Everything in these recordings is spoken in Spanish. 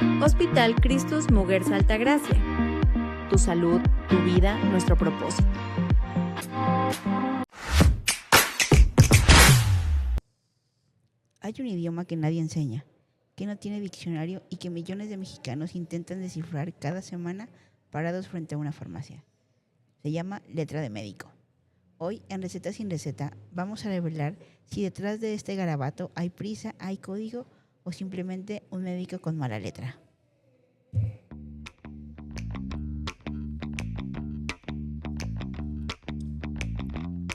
Hospital Christus Mujeres Altagracia. Tu salud, tu vida, nuestro propósito. Hay un idioma que nadie enseña, que no tiene diccionario y que millones de mexicanos intentan descifrar cada semana parados frente a una farmacia. Se llama letra de médico. Hoy, en Receta sin Receta, vamos a revelar si detrás de este garabato hay prisa, hay código o simplemente un médico con mala letra.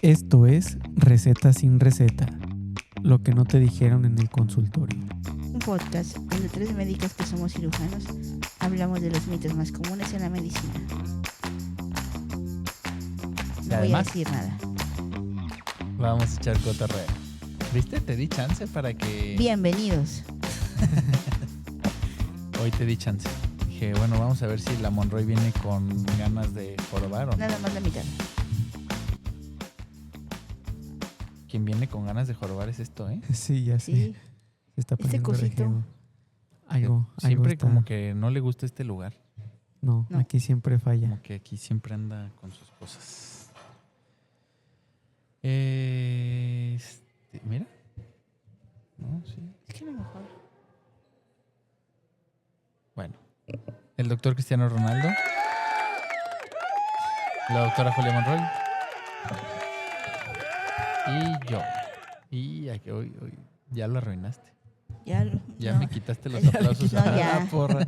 Esto es Receta sin Receta, lo que no te dijeron en el consultorio. Un podcast donde tres médicos que somos cirujanos hablamos de los mitos más comunes en la medicina. No voy a decir nada. Vamos a echar cotorreo. ¿Viste? Te di chance para que... Bienvenidos. Hoy te di chance. Dije, bueno, vamos a ver si la Monroy viene con ganas de jorobar o no. Nada más la mitad. Quien viene con ganas de jorobar es esto, ¿eh? Sí, ya sé. Sí. Se está poniendo cosito. regido. Algo Siempre está... como que no le gusta este lugar. No, No. aquí siempre falla. Como que aquí siempre anda con sus cosas. Mira. No, sí. Es que a lo mejor. Bueno. El doctor Cristiano Ronaldo. La doctora Julia Monroy. Y yo. Y aquí hoy ya lo arruinaste. Ya no. me quitaste los aplausos. No, ya. la porra.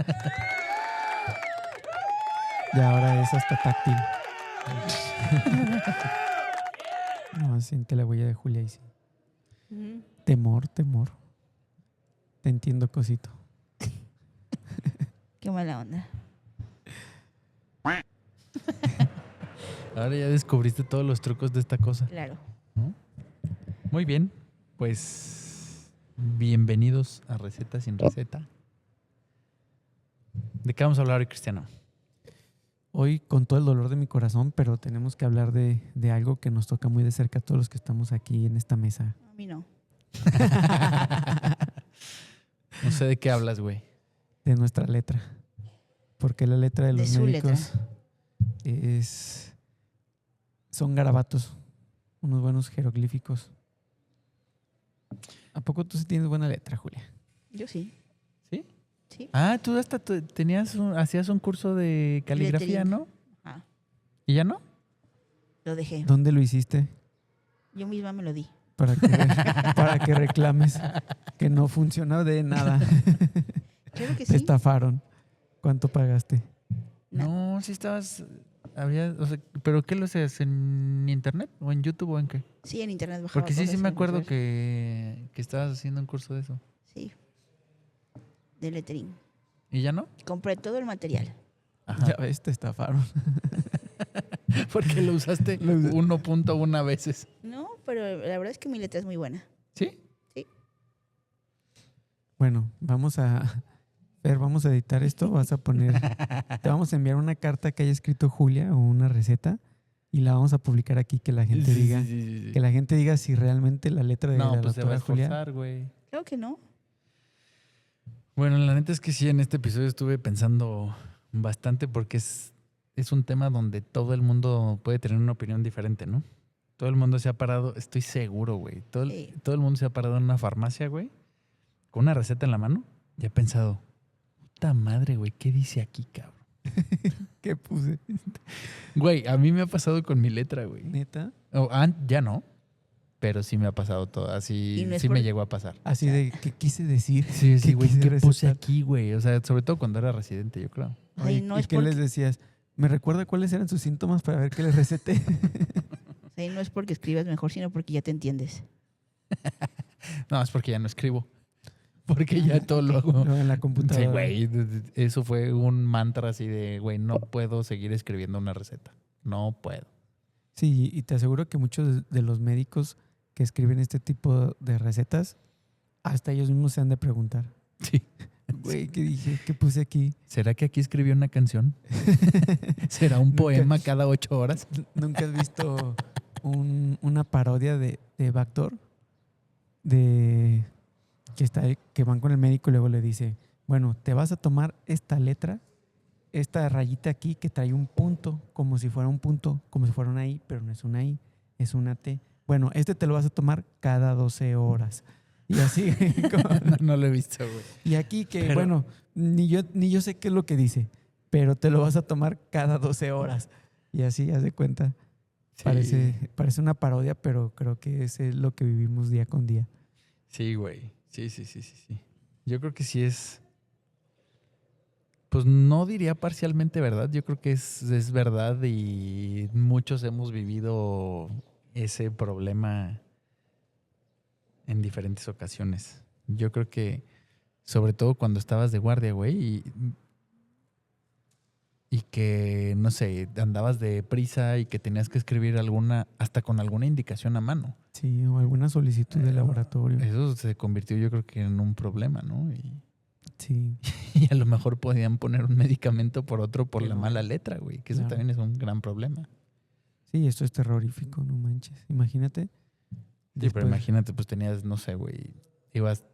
Y ahora es hasta táctil. No, siente la huella de Julia y sí. Ujú. Temor. Te entiendo, cosito. Qué mala onda. Ahora ya descubriste todos los trucos de esta cosa. Claro. ¿No? Muy bien. Pues bienvenidos a Receta sin Receta. ¿De qué vamos a hablar hoy, Cristiano? Hoy con todo el dolor de mi corazón, pero tenemos que hablar de algo que nos toca muy de cerca a todos los que estamos aquí en esta mesa. A mí no. No sé de qué hablas, güey. De nuestra letra. Porque la letra de De los su médicos son garabatos, unos buenos jeroglíficos. ¿A poco tú sí tienes buena letra, Julia? Yo sí. ¿Sí? Sí. Ah, tú hasta hacías un curso de caligrafía, Lettering. ¿no? Ah, ¿Y ya no? lo dejé. ¿Dónde lo hiciste? Yo misma me lo di. Para que reclames que no funcionó de nada. Claro que Te sí. estafaron. ¿Cuánto pagaste? No, sí estabas... ¿Pero qué lo hacías? ¿En internet? ¿O en YouTube o en qué? Sí, en internet bajaba Porque sí cosas me sin acuerdo buscar. que estabas haciendo un curso de eso. Sí. De lettering. ¿Y ya no? Compré todo el material. Ajá. Ya ves, te estafaron. Porque lo usaste 1.1 veces. No, pero la verdad es que mi letra es muy buena. ¿Sí? Bueno, vamos a editar esto. Te vamos a enviar una carta que haya escrito Julia o una receta y la vamos a publicar aquí que la gente diga. Sí. Que la gente diga si realmente la letra de No, la pues se va a doctora Julia. esforzar, güey. Creo que no. Bueno, la neta es que sí, en este episodio estuve pensando bastante porque es un tema donde todo el mundo puede tener una opinión diferente, ¿no? Todo el mundo se ha parado, estoy seguro, güey. Todo el mundo se ha parado en una farmacia, güey, con una receta en la mano y ha pensado, puta madre, güey, ¿qué dice aquí, cabrón? ¿Qué puse? Güey, a mí me ha pasado con mi letra, güey. ¿Neta? Ya no, pero sí me ha pasado todo. Así Y no es sí por- me llegó a pasar. Así de, ¿qué quise decir? Sí, güey, quise ¿qué puse recetar? aquí, güey? O sea, sobre todo cuando era residente, yo creo. Ay, Oye, no ¿y es qué porque, les decías? ¿Me recuerda cuáles eran sus síntomas para ver qué les receté? ay, no es porque escribas mejor, sino porque ya te entiendes. No, es porque ya no escribo. Porque ya todo lo hago. No, en la computadora. Sí, güey. Eso fue un mantra así de, güey, no puedo seguir escribiendo una receta. No puedo. Sí, y te aseguro que muchos de los médicos que escriben este tipo de recetas, hasta ellos mismos se han de preguntar. Sí. Güey, ¿qué dije? ¿Qué puse aquí? ¿Será que aquí escribió una canción? ¿Será un poema cada 8 horas? ¿Nunca has visto una parodia de Backdoor? Que van con el médico y luego le dice, bueno, te vas a tomar esta letra, esta rayita aquí que trae un punto, como si fuera un punto, como si fuera una I, pero no es una I, es una T. Bueno, te lo vas a tomar cada 12 horas. Y así, No lo he visto, güey. y aquí que, Pero- bueno, ni yo sé qué es lo que dice, pero te lo vas a tomar cada 12 horas. Y así, haz de cuenta. Sí. Parece una parodia, pero creo que ese es lo que vivimos día con día. Sí, güey. Sí. Yo creo que sí es... Pues no diría parcialmente verdad. Yo creo que es verdad y muchos hemos vivido ese problema en diferentes ocasiones. Yo creo que, sobre todo cuando estabas de guardia, güey, y que, no sé, andabas de prisa y que tenías que escribir hasta con alguna indicación a mano. Sí, o alguna solicitud de laboratorio. Eso se convirtió, yo creo que en un problema, ¿no? Sí, Y a lo mejor podían poner un medicamento por otro por la Pero- mala letra, güey, que eso Claro. también es un gran problema. sí, esto es terrorífico, no manches. Imagínate. Sí, pero después- imagínate, pues tenías, no sé, güey, ibas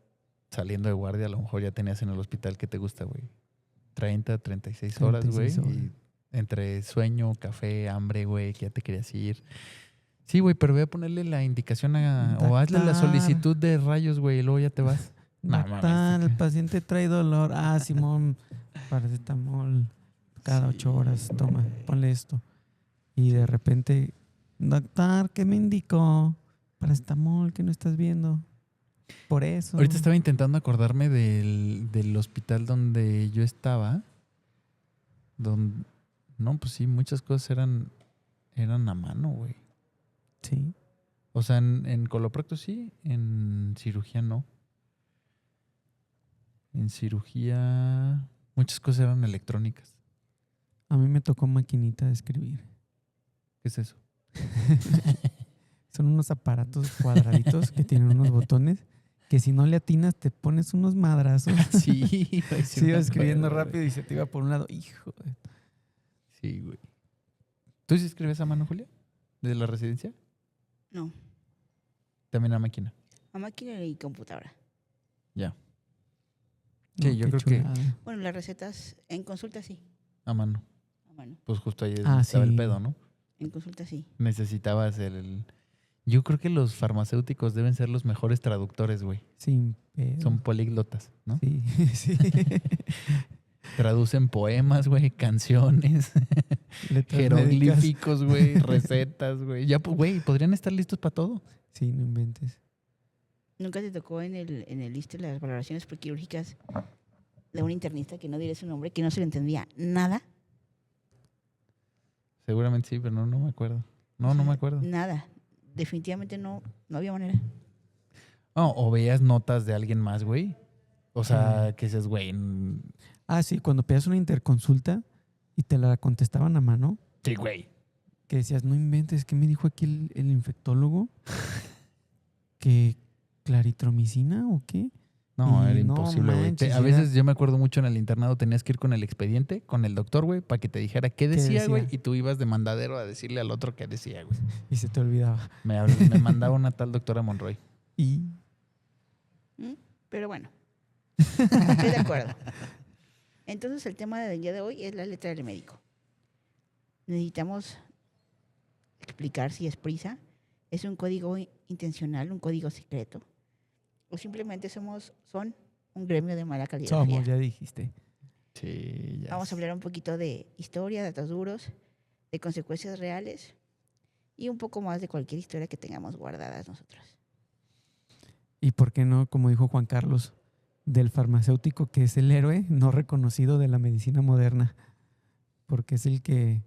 saliendo de guardia, a lo mejor ya tenías en el hospital, ¿qué te gusta, güey? 30, 36 horas, 36 güey. horas. Y entre sueño, café, hambre, güey, que ya te querías ir. Sí, güey, pero voy a ponerle la indicación o hazle la Doctor. solicitud de rayos, güey, y luego ya te vas. No, Doctor, mames. el paciente trae dolor. Ah, Simón, paracetamol. Cada Sí, 8 horas, toma, ponle esto. Y de repente, doctor, ¿qué me indicó? Paracetamol, que no estás viendo. Por eso. Ahorita estaba intentando acordarme del hospital donde yo estaba. No, pues sí, muchas cosas eran a mano, güey. Sí. O sea, en colopracto sí, en cirugía no. En cirugía muchas cosas eran electrónicas. A mí me tocó maquinita de escribir. ¿Qué es eso? Son unos aparatos cuadraditos que tienen unos botones que si no le atinas te pones unos madrazos. Sí, güey. Sí, me ibas escribiendo acuerdo, rápido y se te iba por un lado. Hijo. güey. Sí, güey. ¿Tú sí escribes a mano, Julia? ¿Desde la residencia? No, También a máquina. a máquina y computadora. Ya. No, Sí, yo qué creo que- chulada. Bueno, las recetas en consulta sí. A mano. A mano. Pues justo ahí es Ah, donde estaba el sí. pedo, ¿no? En consulta sí. Necesitabas Yo creo que los farmacéuticos deben ser los mejores traductores, güey. Sin pedo. Son políglotas, ¿no? Sí, sí. Traducen poemas, güey, canciones, Letras médicas. jeroglíficos, güey, recetas, güey. Ya, pues, güey, podrían estar listos para todo. Sí, no inventes. ¿Nunca te tocó en el liste las valoraciones prequirúrgicas de un internista que no diré su nombre, que no se le entendía nada? Seguramente sí, pero no me acuerdo. No me acuerdo. Nada. Definitivamente no había manera. No, o veías notas de alguien más, güey. O sea, que dices, güey. Ah, sí, cuando pedías una interconsulta y te la contestaban a mano, Sí, güey. que decías, no inventes, ¿qué me dijo aquí el infectólogo? ¿Que claritromicina o qué? No, Y era no imposible, güey. manches, A era- veces yo me acuerdo mucho en el internado tenías que ir con el expediente, con el doctor, güey, para que te dijera qué decía, decía? güey, y tú ibas de mandadero a decirle al otro qué decía, güey. Y se te olvidaba. Me mandaba una tal doctora Monroy. Y Pero bueno, estoy de acuerdo. Entonces el tema del día de hoy es la letra del médico. Necesitamos explicar si es prisa, es un código intencional, un código secreto, o simplemente son un gremio de mala calidad. somos, ya dijiste. Sí, ya. Vamos a hablar un poquito de historia, datos duros, de consecuencias reales y un poco más de cualquier historia que tengamos guardadas nosotros. ¿Y por qué no, como dijo Juan Carlos, del farmacéutico que es el héroe no reconocido de la medicina moderna? Porque es el que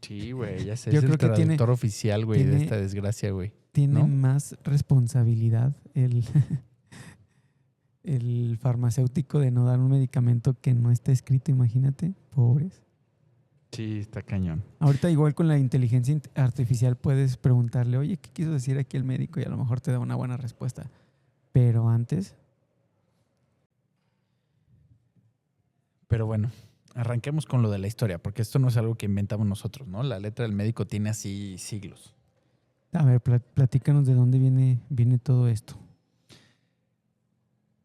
Sí, güey, ya sé. Yo Es el creo que tiene- traductor oficial, güey, de tiene- esta desgracia, güey. tiene ¿No? más responsabilidad el farmacéutico de no dar un medicamento que no está escrito, imagínate, pobres. Sí, está cañón. Ahorita igual con la inteligencia artificial puedes preguntarle, oye, ¿qué quiso decir aquí el médico? Y a lo mejor te da una buena respuesta. Pero antes, Pero bueno, arranquemos con lo de la historia, porque esto no es algo que inventamos nosotros, ¿no? La letra del médico tiene así siglos. a ver, platícanos de dónde viene todo esto.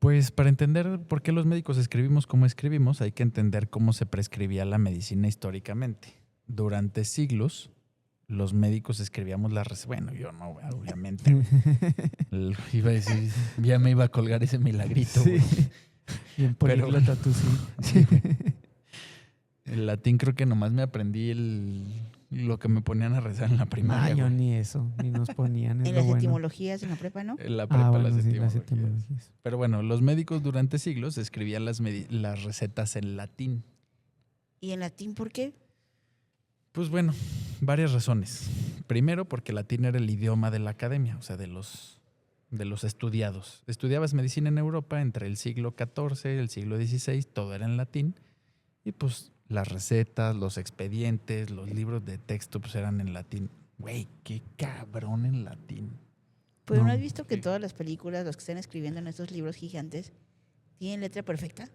Pues para entender por qué los médicos escribimos como escribimos, hay que entender cómo se prescribía la medicina históricamente. Durante siglos, los médicos escribíamos las recetas. Bueno, yo no, obviamente. Iba a decir, ya me iba a colgar ese milagrito. Sí. Güey. Bien Pero- políglota tú sí. Sí, güey. El latín creo que nomás me aprendí lo que me ponían a rezar en la primaria. Ah, yo güey. ni eso, ni nos ponían. Es En lo las bueno. etimologías en la prepa, ¿no? En la prepa, Bueno, las sí, las etimologías. etimologías. Pero bueno, los médicos durante siglos escribían las recetas en latín. ¿Y en latín por qué? Pues bueno, varias razones. Primero, porque el latín era el idioma de la academia, o sea, de los estudiados. Estudiabas medicina en Europa entre el siglo XIV y el siglo XVI, todo era en latín. Y pues las recetas, los expedientes, los libros de texto, pues eran en latín. Güey, qué cabrón en latín. Pero ¿no No. has visto que todas las películas, los que están escribiendo en estos libros gigantes, tienen letra perfecta?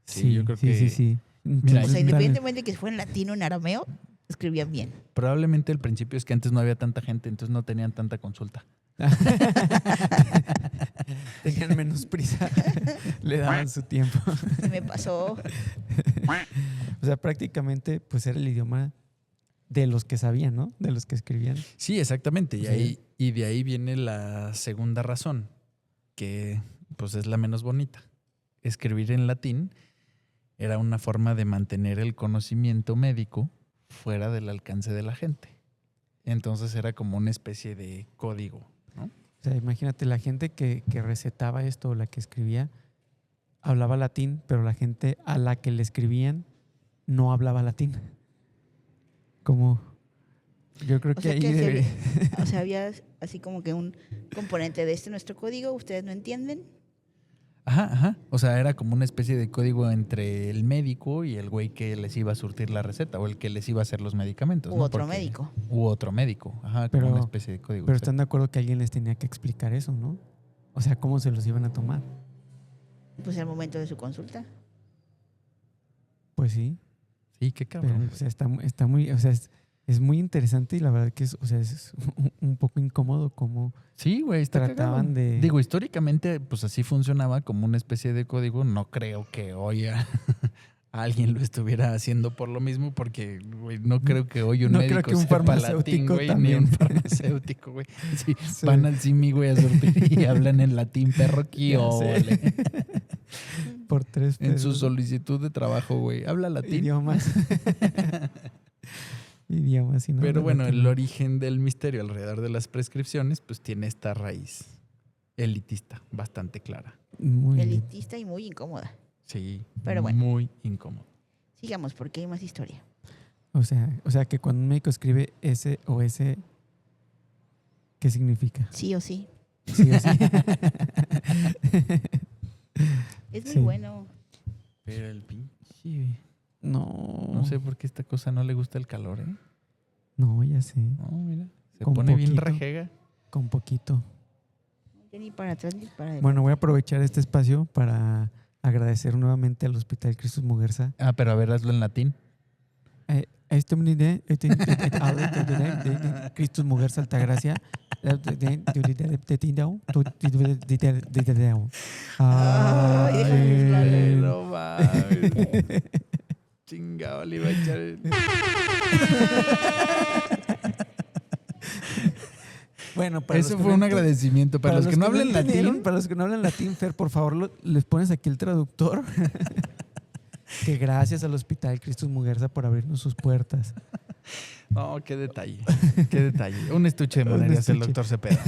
Sí, yo creo sí, que Sí, sí, Mira, O sea, Dale. independientemente de que fuera en latino o en arameo, escribían bien. probablemente el principio es que antes no había tanta gente, entonces no tenían tanta consulta. Tenían menos prisa. Le daban su tiempo. Se me pasó. O sea, prácticamente pues era el idioma de los que sabían, ¿no? De los que escribían. Sí, exactamente. Sí. Y de ahí viene la segunda razón, que pues es la menos bonita. Escribir en latín era una forma de mantener el conocimiento médico fuera del alcance de la gente. Entonces era como una especie de código, ¿no? O sea, imagínate, la gente que recetaba esto o la que escribía hablaba latín, pero la gente a la que le escribían no hablaba latín. Como yo creo O que sea, ahí que debe- o sea, había así como que un componente de nuestro código, ustedes no entienden. Ajá, ajá. O sea, era como una especie de código entre el médico y el güey que les iba a surtir la receta o el que les iba a hacer los medicamentos. U ¿no? otro Porque- médico. U otro médico. Ajá, Pero- como una especie de código. Pero exacto. están de acuerdo que alguien les tenía que explicar eso, ¿no? O sea, cómo se los iban a tomar. Pues al momento de su consulta. Pues sí, Sí, qué pero cabrón. o sea, está muy, o sea, es muy interesante y la verdad que es, o sea, es un poco incómodo como Sí, güey, está trataban cagado. de... Digo, históricamente, pues así funcionaba como una especie de código. No creo que hoy alguien lo estuviera haciendo por lo mismo, porque, güey, no creo que hoy un No creo médico que un sepa latín, farmacéutico güey, ni también. un farmacéutico, güey. Sí, Sí. van al CIMI, güey, a surtir y hablan en latín, perro, ¿qué Ya ole? sé. por 3 En su pesos. solicitud de trabajo, güey. Habla latín. Idiomas. Idiomas. Y no Pero habla bueno, el latín. origen del misterio alrededor de las prescripciones, pues tiene esta raíz elitista bastante clara. Muy bien. Elitista y muy incómoda. Sí, Pero bueno. muy incómodo. Sigamos, porque hay más historia. O sea, que cuando un médico escribe S o S, ¿qué significa? Sí o sí. Sí o sí. Es muy Sí. bueno. Pero el pinche... No. No sé por qué esta cosa no le gusta el calor, ¿eh? No, ya sé. No, mira. Se Con pone bien poquito. rejega. Con poquito. Ya ni para atrás ni para adelante. Bueno, voy a aprovechar este espacio para agradecer nuevamente al Hospital Cristus Muguerza. Ah, pero a ver, hazlo en latín. Cristus Muguerza Altagracia. Ay, déjame Ay. No mames. Chingado, le iba a echar el... Bueno, para Eso los que fue no un enten- agradecimiento. Para los que no hablan entendieron, latín, para los que no hablan latín, Fer, por favor, les pones aquí el traductor. Que gracias al Hospital Cristus Muguerza por abrirnos sus puertas. no, qué detalle. Qué detalle. Un estuche de Un monerías el estuche. doctor Cepeda.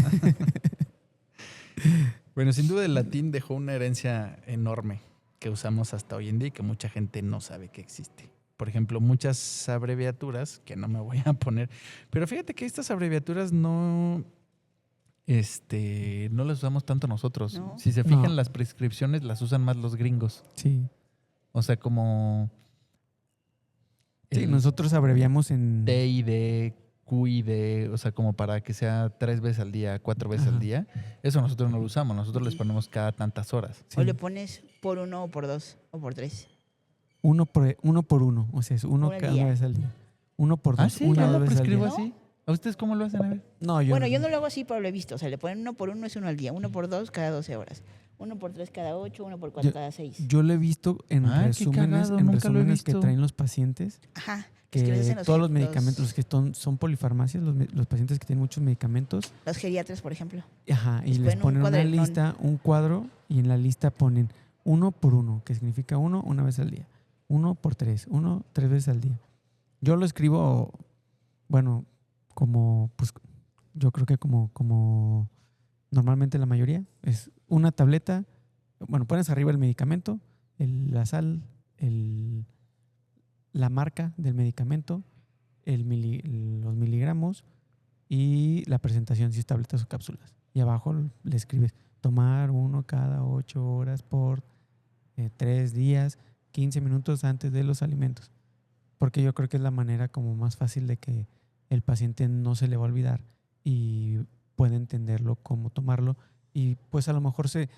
Bueno, sin duda el latín dejó una herencia enorme que usamos hasta hoy en día y que mucha gente no sabe que existe. Por ejemplo, muchas abreviaturas, que no me voy a poner, pero fíjate que estas abreviaturas no las usamos tanto nosotros. No. Si se fijan, No. las prescripciones las usan más los gringos. Sí. O sea, como Sí, el nosotros abreviamos en... T y D, Q y D, o sea, como para que sea 3 veces al día, 4 veces Ajá. al día. Eso nosotros no lo usamos, nosotros les ponemos cada tantas horas. Sí. O le pones por 1 o por 2 o por 3. Uno por uno. O sea, es uno Uno al cada día. vez al día. 1 por 2, Ah, sí, una yo o lo 2 veces al prescribo día. ¿No? así. ¿A ustedes cómo lo hacen? A ver. No, Bueno, yo no lo hago así, pero lo he visto. O sea, le ponen 1 por 1 es 1 al día, 1 por 2 cada 12 horas, 1 por 3 cada 8, 1 por 4 Yo- cada 6. Yo lo he visto en Ah, qué resúmenes, cagado, en nunca lo he resúmenes que visto. traen los pacientes, Ajá. que es que les hacen todos los medicamentos, los que son polifarmacias, los pacientes que tienen muchos medicamentos, los geriatras, por ejemplo. ajá, y Les les ponen un ponen una cuadernón. lista, un cuadro, y en la lista ponen 1 por 1, que significa 1 una vez al día, 1 por 3, 1 3 veces al día. Yo lo escribo, bueno, como, pues, yo creo que como normalmente la mayoría, es una tableta, bueno, pones arriba el medicamento, la sal, la marca del medicamento, los miligramos y la presentación, si es tabletas o cápsulas. Y abajo le escribes, tomar 1 cada 8 horas por 3 días, 15 minutos antes de los alimentos. Porque yo creo que es la manera como más fácil de que el paciente no se le va a olvidar y puede entenderlo, cómo tomarlo. Y pues a lo mejor se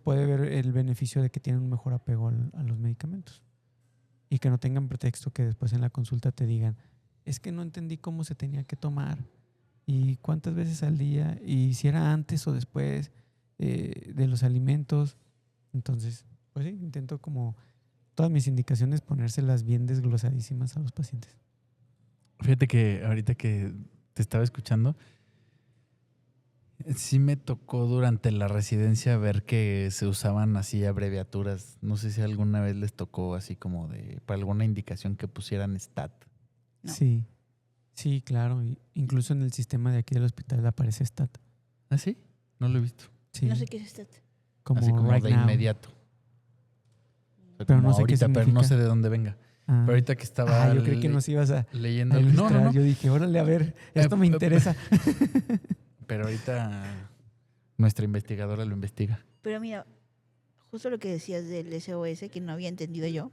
puede ver el beneficio de que tienen un mejor apego a los medicamentos. Y que no tengan pretexto que después en la consulta te digan, es que no entendí cómo se tenía que tomar y cuántas veces al día y si era antes o después de los alimentos. Entonces, pues sí, intento como todas mis indicaciones ponérselas bien desglosadísimas a los pacientes. Fíjate que ahorita que te estaba escuchando, sí me tocó durante la residencia ver que se usaban así abreviaturas. No sé si alguna vez les tocó así como para alguna indicación que pusieran STAT. No. Sí, sí, claro. Incluso en el sistema de aquí del hospital aparece STAT. ¿Ah, sí? No lo he visto. Sí, No sé qué es esto. Así como right de now. inmediato. O sea, Pero como no sé qué ahorita, pero no significa. sé de dónde venga. Ah. Pero ahorita que estaba Yo creí que nos ibas a leyendo. ilustrar. No, no, no. Yo dije, órale, a ver, esto me interesa. Pero ahorita nuestra investigadora lo investiga. Pero mira, justo lo que decías del SOS que no había entendido yo.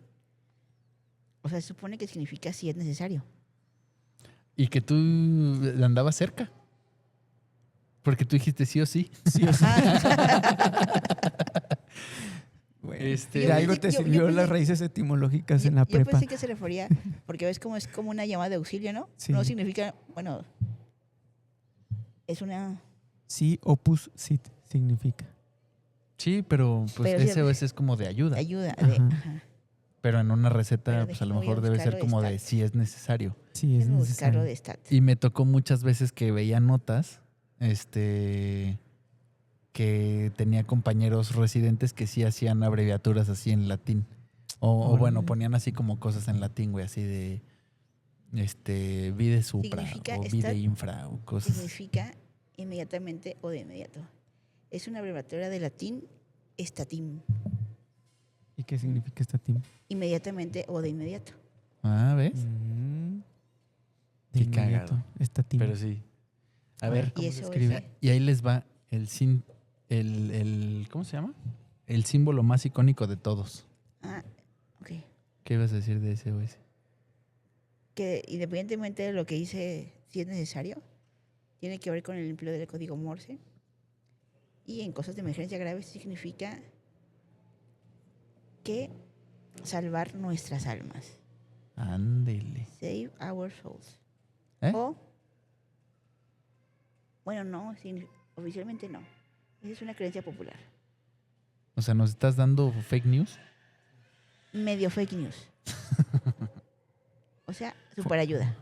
O sea, se supone que significa si es necesario. Y que tú andabas cerca. Porque tú dijiste sí o sí. Sí o sí. Bueno, Este- de algo Yo te pensé- sirvió yo las pensé- raíces etimológicas en Yo la prepa. pensé que se refería, porque ves como es como una llamada de auxilio, ¿no? Sí. No significa, bueno, es una... Sí, opus sit significa. Sí, pero pues Pero sí- SOS es como de ayuda. ayuda. Ajá. Ajá. Pero en una receta, Pero pues a lo déjame, voy a mejor debe ser buscarlo de como de Stat. si es necesario. Sí, es Déjame buscarlo necesario. de stat. Y me tocó muchas veces que veía notas, que tenía compañeros residentes que sí hacían abreviaturas así en latín. O bueno, Órale. ponían así como cosas en latín, güey, así de vide supra Significa o estar- vide infra o cosas. Significa inmediatamente o de inmediato. Es una abreviatura de latín estatim. ¿Y qué significa esta team? Inmediatamente o de inmediato. Ah, ¿ves? De Qué inmediato, cagado. esta team. Pero sí. A ver, Y ¿cómo se SOS. escribe? Y ahí les va ¿cómo se llama? El símbolo más icónico de todos. Ah, ok. ¿Qué ibas a decir de SOS? Que independientemente de lo que dice, si es necesario, tiene que ver con el empleo del código Morse. Y en cosas de emergencia graves significa que salvar nuestras almas. Ándele. Save our souls. ¿Eh? O, bueno, no, oficialmente no. Esa es una creencia popular. O sea, ¿nos estás dando fake news? Medio fake news. O sea, super ayuda.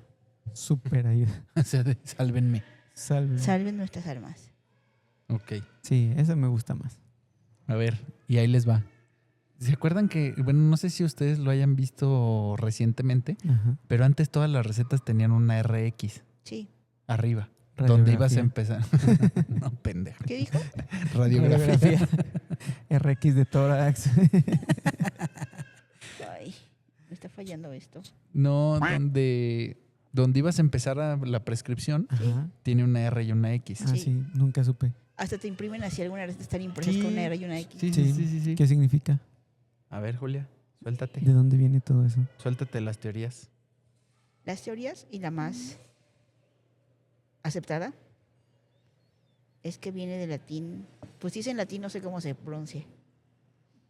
Súper ayuda. O sea, sálvenme. Salve. Salven nuestras almas. Ok. Sí, esa me gusta más. A ver, y ahí les va. ¿Se acuerdan que, bueno, no sé si ustedes lo hayan visto recientemente, Ajá. pero antes todas las recetas tenían una RX Sí. arriba, donde ibas a Radiografía. empezar. No, pendejo. ¿Qué dijo? Radiografía. Radiografía. RX de tórax. Ay, me está fallando esto. No, donde ibas a empezar la prescripción, Ajá. tiene una R y una X. Ah, Sí. sí, nunca supe. Hasta te imprimen así algunas recetas están impresas Sí. con una R y una X. Sí, Sí. sí, sí, sí, sí. ¿Qué significa? A ver, Julia, suéltate. ¿De dónde viene todo eso? Suéltate las teorías. Las teorías y la más aceptada es que viene del latín. Pues si es en latín, no sé cómo se pronuncia.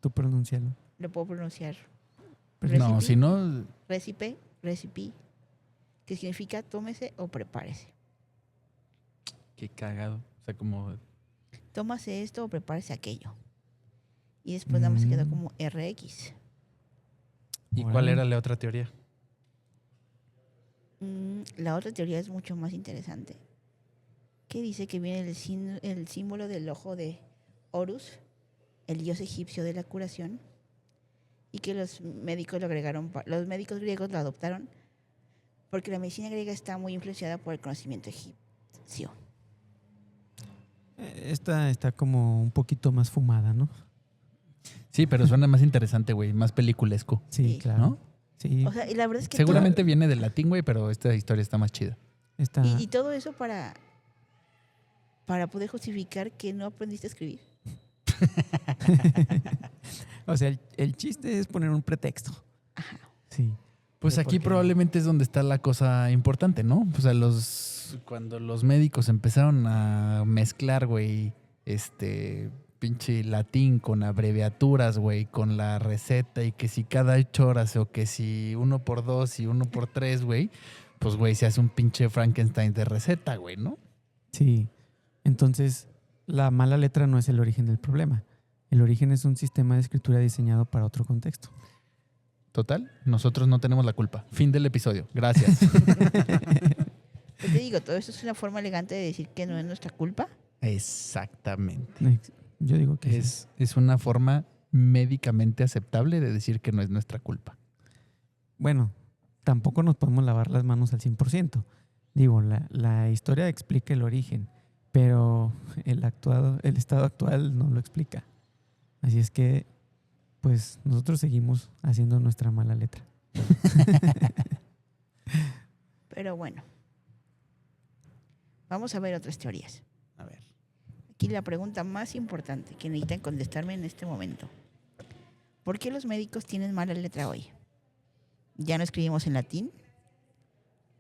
Tú pronuncialo. Lo puedo pronunciar. Perfecto. No, Recipe. si no, Recipe, que significa tómese o prepárese. Qué cagado. O sea, como... Tómase esto o prepárese aquello. Y después nada más se quedó Mm. como RX. ¿Y cuál Órale. era la otra teoría? La otra teoría es mucho más interesante. Que dice que viene el símbolo del ojo de Horus, el dios egipcio de la curación, y que los médicos lo agregaron, los médicos griegos lo adoptaron porque la medicina griega está muy influenciada por el conocimiento egipcio. Esta está como un poquito más fumada, ¿no? Sí, pero suena más interesante, güey. Más peliculesco. Sí, Sí. claro. ¿No? Sí, O sea, y la verdad es que Seguramente viene del latín, güey, pero esta historia está más chida. está... y todo eso para poder justificar que no aprendiste a escribir. O sea, el chiste es poner un pretexto. Ajá. Sí. Pues ¿De aquí por qué? probablemente es donde está la cosa importante, ¿no? O sea, cuando los médicos empezaron a mezclar, güey, pinche latín con abreviaturas, güey, con la receta y que si cada 8 horas o que si 1x2 y 1x3, güey, pues, güey, se hace un pinche Frankenstein de receta, güey, ¿no? Sí. Entonces, la mala letra no es el origen del problema. El origen es un sistema de escritura diseñado para otro contexto. Total, nosotros no tenemos la culpa. Fin del episodio. Gracias. Pues te digo, todo eso es una forma elegante de decir que no es nuestra culpa. Exactamente. Yo digo que sí. Es una forma médicamente aceptable de decir que no es nuestra culpa. Bueno, tampoco nos podemos lavar las manos al 100%. Digo, la historia explica el origen, pero el estado actual no lo explica. Así es que, pues, nosotros seguimos haciendo nuestra mala letra. Pero bueno, vamos a ver otras teorías. A ver. Aquí la pregunta más importante que necesitan contestarme en este momento. ¿Por qué los médicos tienen mala letra hoy? ¿Ya no escribimos en latín?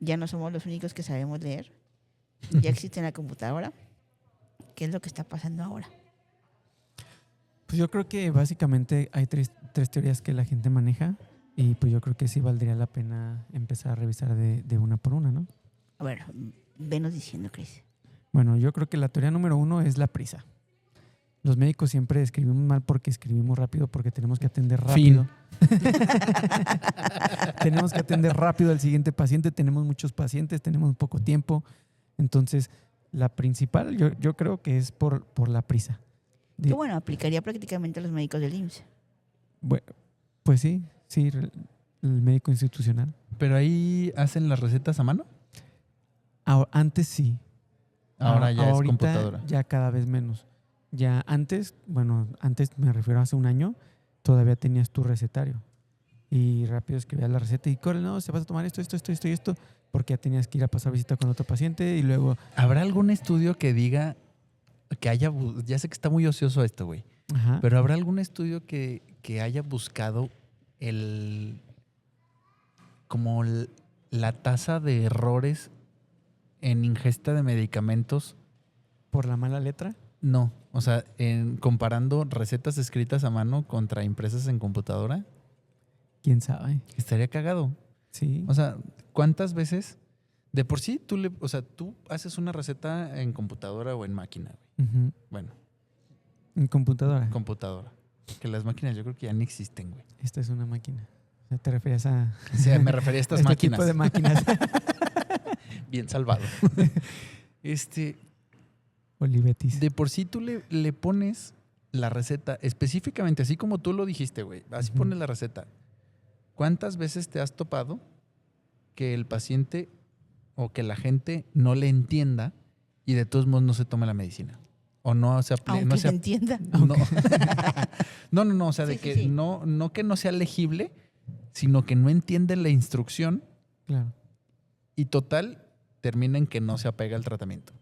¿Ya no somos los únicos que sabemos leer? ¿Ya existe la computadora? ¿Qué es lo que está pasando ahora? Pues yo creo que básicamente hay tres teorías que la gente maneja y pues yo creo que sí valdría la pena empezar a revisar de una por una, ¿no? A ver, venos diciendo, Chris. Bueno, yo creo que la teoría número 1 es la prisa. Los médicos siempre escribimos mal porque escribimos rápido, porque tenemos que atender rápido. Tenemos que atender rápido al siguiente paciente, tenemos muchos pacientes, tenemos poco tiempo. Entonces, la principal yo creo que es por la prisa. Que bueno, aplicaría prácticamente a los médicos del IMSS. Bueno, pues sí, el médico institucional. ¿Pero ahí hacen las recetas a mano? Antes sí. Ahora ya es Ahorita computadora. ya cada vez menos. Ya antes me refiero a hace un año, todavía tenías tu recetario. Y rápido escribías la receta y corre, no, se vas a tomar esto, porque ya tenías que ir a pasar visita con otro paciente y luego... ¿Habrá algún estudio que diga que haya... Ya sé que está muy ocioso esto, güey. Ajá. Pero ¿habrá algún estudio que haya buscado como la tasa de errores en ingesta de medicamentos? ¿Por la mala letra? No, o sea, comparando recetas escritas a mano contra impresas en computadora, ¿Quién sabe? estaría cagado. Sí. O sea, ¿cuántas veces? De por sí, tú haces una receta en computadora o en máquina, güey. Ujú. Bueno, En computadora. computadora. Que las máquinas yo creo que ya no existen, güey. Esta es una máquina. O sea, ¿te refieres a Sí, me refería a estas este máquinas. tipo de máquinas? Bien salvado. Olivetis. De por sí tú le pones la receta específicamente, así como tú lo dijiste, güey. Así Ujú. pones la receta. ¿Cuántas veces te has topado que el paciente o que la gente no le entienda y de todos modos no se tome la medicina? O no se aplique. Aunque se entienda. No. O sea, de Sí, sí, que sí. no que no sea legible, sino que no entiende la instrucción Claro. y total termina en que no se apega al tratamiento.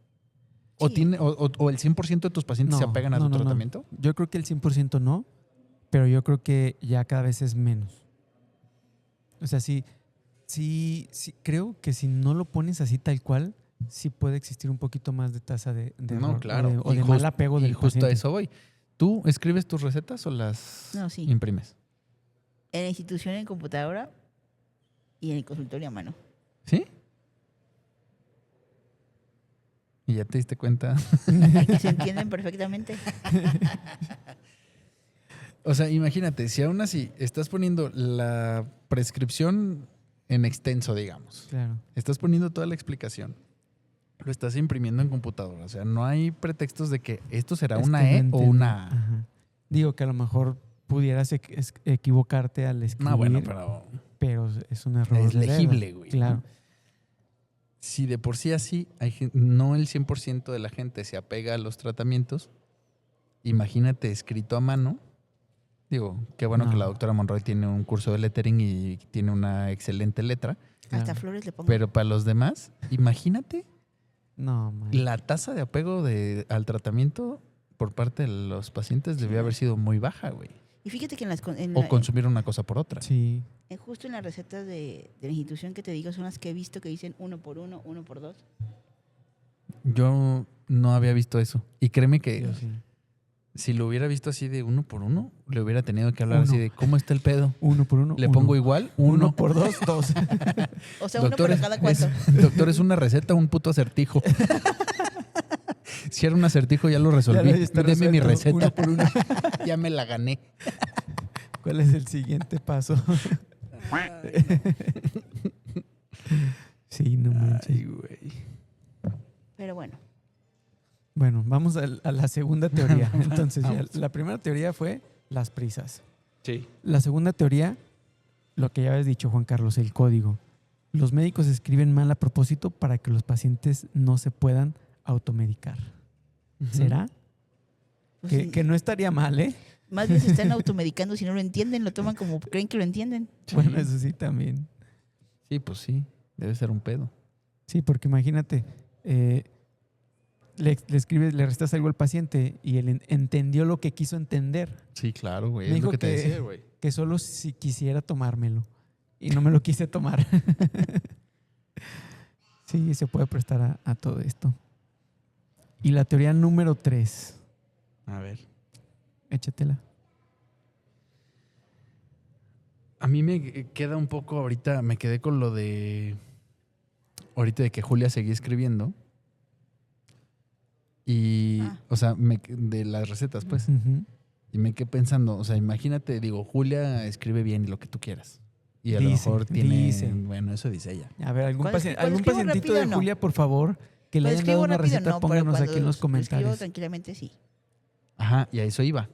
O, Sí. o el 100% de tus pacientes se apegan a tu tratamiento. Yo creo que el 100% no, pero yo creo que ya cada vez es menos. O sea, sí, creo que si no lo pones así tal cual, sí puede existir un poquito más de tasa de No, error, claro. o de mal apego del Y justo a paciente. eso voy. ¿Tú escribes tus recetas o las No, sí. imprimes? En la institución en computadora y en el consultorio a mano. ¿Sí? ¿Y ya te diste cuenta? Que se entienden perfectamente. O sea, imagínate, si aún así estás poniendo la prescripción en extenso, digamos. Claro. Estás poniendo toda la explicación. Lo estás imprimiendo en computadora. O sea, no hay pretextos de que esto será Es una que no E o entendí. una A. Ajá. Digo que a lo mejor pudieras equivocarte al escribir, No, bueno, pero es un error. es de dedo. legible, güey. Claro. Si de por sí así, no el 100% de la gente se apega a los tratamientos, imagínate escrito a mano. Digo, qué bueno No. que la doctora Monroy tiene un curso de lettering y tiene una excelente letra. Claro. Hasta flores le pongo. Pero para los demás, imagínate No, man. la tasa de apego al tratamiento por parte de los pacientes debió haber sido muy baja, güey. Y fíjate que O consumir una cosa por otra. Sí. justo en las recetas de la institución que te digo son las que he visto que dicen 1 por 1, 1 por 2. Yo no había visto eso. Y créeme que Yo sí. si lo hubiera visto así de 1 por 1, le hubiera tenido que hablar Uno. así de ¿cómo está el pedo? 1 por 1. ¿Le pongo igual? 1 por 2, 2. O sea, uno por cada cuánto. Doctor, es una receta o un puto acertijo. Si era un acertijo, ya lo resolví. Deme mi receta. 1 por 1. Ya me la gané. ¿Cuál es el siguiente paso? Sí, no manches. Ay, güey. Pero bueno, Bueno, vamos a la segunda teoría. Entonces, ya, Vamos. la primera teoría fue las prisas. Sí. La segunda teoría, lo que ya habías dicho, Juan Carlos, el código. Los médicos escriben mal a propósito para que los pacientes no se puedan automedicar. ¿Será? pues Que, sí, que no estaría mal, ¿eh? más bien se están automedicando si no lo entienden, lo toman como creen que lo entienden. Bueno, eso sí también. Sí, pues sí. Debe ser un pedo. Sí, porque imagínate, le escribes, le restas algo al paciente y él entendió lo que quiso entender, Sí, claro, güey. Me Es lo dijo que te que- decía, güey. que solo si quisiera tomármelo y no me lo quise tomar. Sí, se puede prestar a todo esto. Y la teoría número 3, A ver. échatela. A mí me queda un poco ahorita, me quedé con lo de ahorita de que Julia seguía escribiendo. Y, o sea, de las recetas, pues. Ujú. Y me quedé pensando, o sea, imagínate, digo, Julia escribe bien y lo que tú quieras. Y a lo Dice, mejor tiene, dice. bueno, eso dice ella. A ver, algún, ¿Cuál algún escribo pacientito rápido de no? Julia, por favor, que le Cuando hayan dado escribo una rápido receta, no, pero pónganos aquí cuando en los lo escribo comentarios. tranquilamente sí. Ajá, y a eso iba.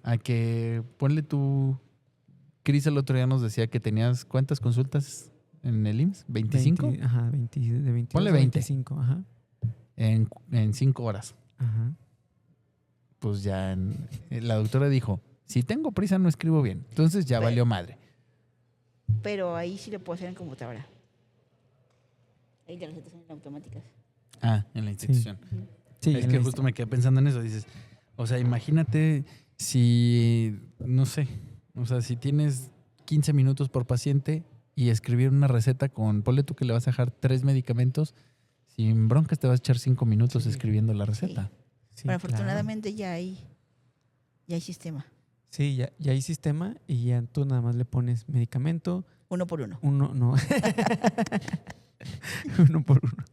A que ponle tú, Cris el otro día nos decía que tenías, ¿cuántas consultas en el IMSS? ¿25? 20, ajá, 20, de 22 Ponle a 20. 25, ajá. En 5 horas. Ajá. Pues ya la doctora dijo, si tengo prisa no escribo bien. Entonces ya Pero- valió madre. Pero ahí sí lo puedo hacer en computadora. Ahí las recetas son automáticas. Ah, en la institución. Sí, Es en que la justo me quedé pensando en eso. Dices, o sea, imagínate si, no sé, o sea, si tienes 15 minutos por paciente y escribir una receta ponle tú que le vas a dejar 3 medicamentos, sin broncas te vas a echar 5 minutos Sí. escribiendo la receta. Sí, Pero claro. afortunadamente ya hay sistema. Sí, ya hay sistema y ya tú nada más le pones medicamento, 1 por 1. uno, no. Uno por uno.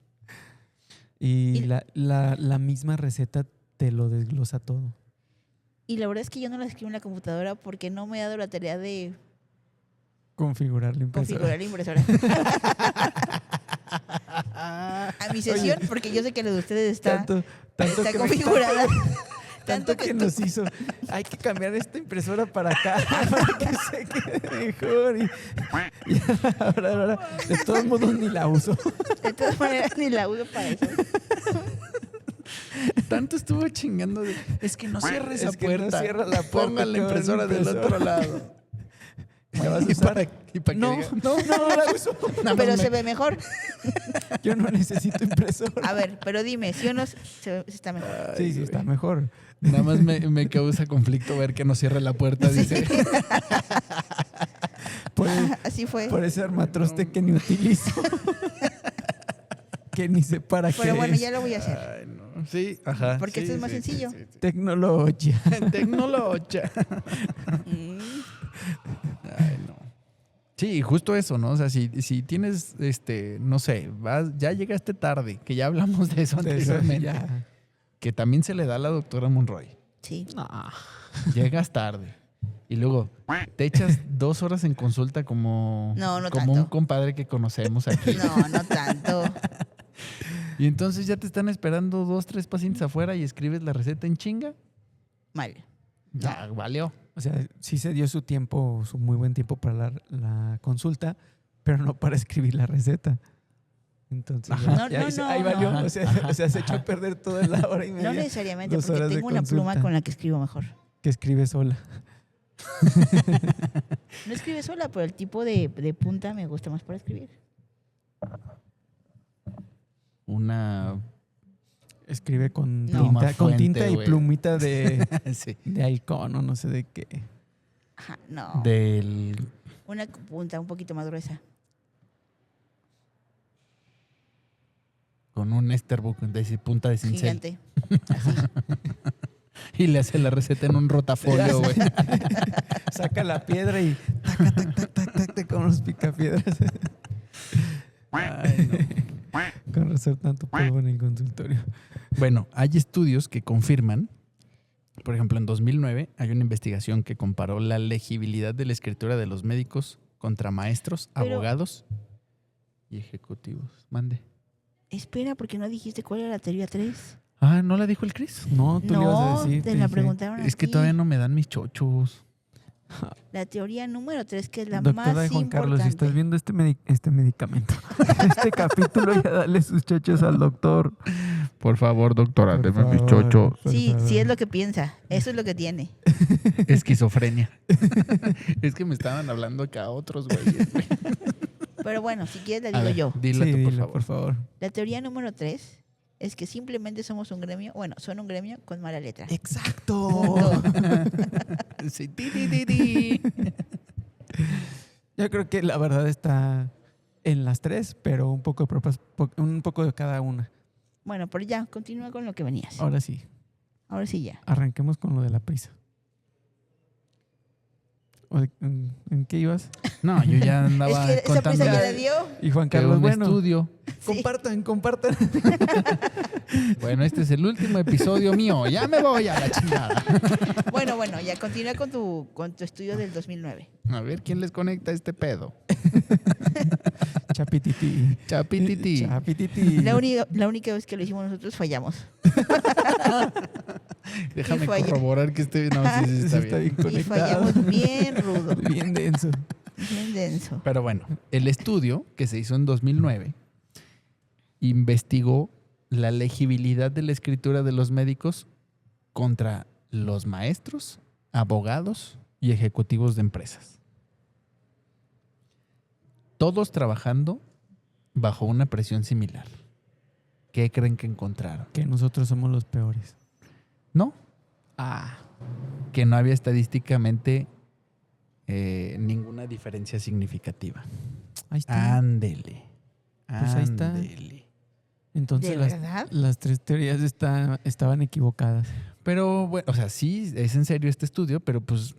Y Y- la misma receta te lo desglosa todo. Y la verdad es que yo no la escribo en la computadora porque no me he dado la tarea de Configurar la impresora. configurar la impresora. A mi sesión, porque yo sé que lo de ustedes está Tanto está que configurada. tanto que nos hizo. Hay que cambiar esta impresora para acá para que se quede mejor. Y ahora, de todos modos, ni la uso. De todas maneras, ni la uso para eso. Tanto estuvo chingando de, es que no cierra esa Es que no puerta. cierra la puerta, Ponga la qué buena impresora del impresora. otro lado. ¿La vas a Y usar? para que No, diga, no la uso. nada más Pero me- se ve mejor. Yo no necesito impresora. A ver, pero dime, ¿sí o no está mejor? Sí, sí, está mejor. Nada más me causa conflicto ver que no cierre la puerta, dice. Así fue. Por ese armatroste que ni utilizo. Que ni sé para qué Pero bueno, es. ya lo voy a hacer. Ay, no. Sí, ajá. Porque sí, esto es más sí, sencillo. sí, sí. Tecnología. Tecnología. Mm. Ay, no. Sí, justo eso, ¿no? O sea, si tienes, no sé, ya llegaste tarde, que ya hablamos de eso De eso, anteriormente, ya. que también se le da a la doctora Monroy. Sí. No. Llegas tarde y luego te echas 2 horas en consulta como, No, no como tanto. un compadre que conocemos aquí. No tanto. Y entonces ya te están esperando 2, 3 pacientes afuera y escribes la receta en chinga. Mal. Ya, valió. O sea, sí se dio su tiempo, su muy buen tiempo para la consulta, pero no para escribir la receta. Entonces, Ajá. ya No, dice, no, ahí valió. no. O sea, se echó a perder toda la hora y media No necesariamente, 2 porque horas de tengo una pluma consulta. con la que escribo mejor. que escribe sola. No escribe sola, pero el tipo de punta me gusta más para escribir. Una... Escribe con No. tinta, Pluma con tinta fuente, y güey. plumita de sí. halcón o no sé de qué. Ajá, no. Del... Una punta un poquito más gruesa. Con un Esterbrook de punta de cincel. Gigante. Así. Y le hace la receta en un rotafolio, güey. Saca la piedra y tac, tac, tac, tac, tac, tac, con los picapiedras. Ay, no. Con razón tanto polvo en el consultorio. Bueno, hay estudios que confirman, por ejemplo, en 2009 hay una investigación que comparó la legibilidad de la escritura de los médicos contra maestros, Pero- abogados y ejecutivos. Mande. Espera, porque no dijiste cuál era la teoría 3. Ah, ¿no la dijo el Cris? No, tú le ibas a No, decir. te te la dije. preguntaron Es que a ti. todavía no me dan mis chochos. La teoría número 3, que es la Doctora más Juan importante. Carlos, si estás viendo este medicamento, este capítulo, ya dale sus chochos al doctor. Por favor, doctora, Por deme mis favor, chochos. por Sí, favor. sí es lo que piensa. Eso es lo que tiene. Esquizofrenia. Es que me estaban hablando acá otros güeyes. güey. Pero bueno, si quieres A la digo ver, yo. dila Sí, tú, por dilo, favor. por favor. La teoría número 3 es que simplemente somos un gremio, bueno, son un gremio con mala letra. ¡Exacto! Sí, ti, ti, ti, ti. Yo creo que la verdad está en las tres, pero un poco de cada una. Bueno, pero ya, continúa con lo que venías. Ahora sí, Ahora sí ya. arranquemos con lo de la prisa. ¿En qué ibas? No, yo ya Es andaba que esa contando prisa ya la- la dio. Y Juan que Carlos, un bueno, estudio. Sí. compartan. Bueno, este es el último episodio mío. Ya me voy a la chingada. Bueno, ya continúa con tu estudio del 2009. A ver quién les conecta este pedo. Chapititi. Chapititi. Chapititi. La única vez que lo hicimos nosotros fallamos. Déjame Y falla. corroborar que esté bien. No, sí, Sí, está bien. Y conectado. fallamos bien rudo, Bien denso. bien denso. Pero bueno, el estudio que se hizo en 2009 investigó la legibilidad de la escritura de los médicos contra los maestros, abogados y ejecutivos de empresas. Todos trabajando bajo una presión similar. ¿Qué creen que encontraron? Que nosotros somos los peores. No, Ah. que no había estadísticamente ninguna diferencia significativa. Ahí está. Ándele. Pues ahí está. Ándele. Entonces ¿De las, verdad? las tres teorías estaban equivocadas. Pero bueno, o sea, sí, es en serio este estudio, pero pues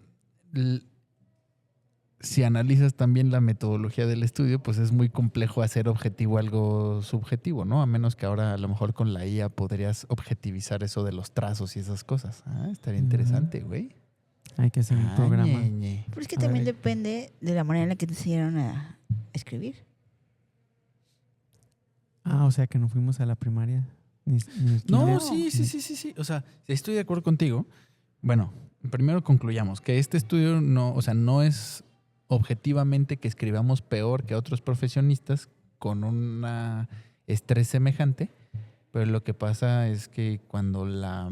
si analizas también la metodología del estudio, pues es muy complejo hacer objetivo algo subjetivo, ¿no? A menos que ahora a lo mejor con la IA podrías objetivizar eso de los trazos y esas cosas. Ah, estaría Ujú. interesante, güey. Hay que hacer un Ah, programa. ñe. Pero es que A también ver. depende de la manera en la que te enseñaron a escribir. Ah, o sea que no fuimos a la primaria. Ni No, kinder, sí. O sea, estoy de acuerdo contigo. Bueno, primero concluyamos que este estudio no, o sea, no es objetivamente que escribamos peor que otros profesionistas con un estrés semejante, pero lo que pasa es que cuando la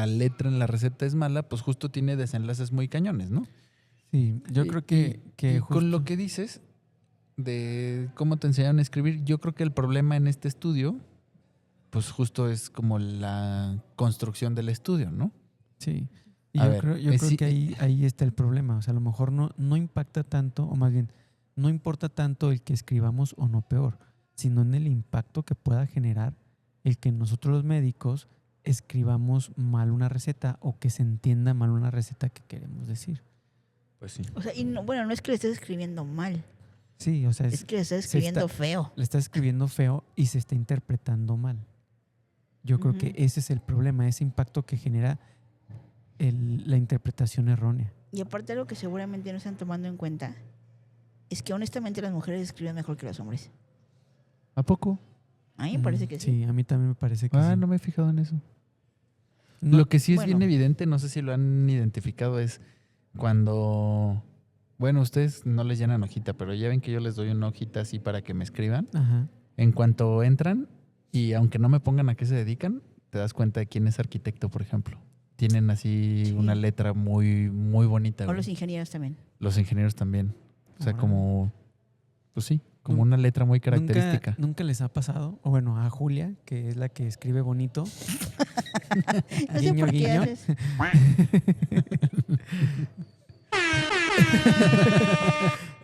letra en la receta es mala, pues justo tiene desenlaces muy cañones, ¿no? Sí, yo creo que y justo- con lo que dices de cómo te enseñaron a escribir, yo creo que el problema en este estudio, pues justo es como la construcción del estudio, ¿no? Sí. Y A yo ver, creo, sí, que ahí está el problema. O sea, a lo mejor no impacta tanto, o más bien, no importa tanto el que escribamos o no peor, sino en el impacto que pueda generar el que nosotros los médicos escribamos mal una receta o que se entienda mal una receta que queremos decir. Pues sí. O sea, y no, bueno, no es que lo estés escribiendo mal, Sí, o sea, es que lo estás escribiendo feo. le está escribiendo feo y se está interpretando mal. Yo creo que Ujú. ese es el problema, ese impacto que genera la interpretación errónea. Y aparte algo que seguramente no están tomando en cuenta es que honestamente las mujeres escriben mejor que los hombres. ¿A poco? A mí me parece que sí. Sí, a mí también me parece que Ah, sí. no me he fijado en eso. No, Lo que sí es bueno. bien evidente, no sé si lo han identificado, es cuando... Bueno, ustedes no les llenan hojita, pero ya ven que yo les doy una hojita así para que me escriban. Ajá. En cuanto entran, y aunque no me pongan a qué se dedican, te das cuenta de quién es arquitecto, por ejemplo. Tienen así Sí. una letra muy, muy bonita. O güey. los ingenieros también. Los ingenieros también. O sea, Órale. como... Pues sí, como Nun- una letra muy característica. ¿Nunca les ha pasado? O bueno, a Julia, que es la que escribe bonito. No sé Guiño, por qué guiño. haces.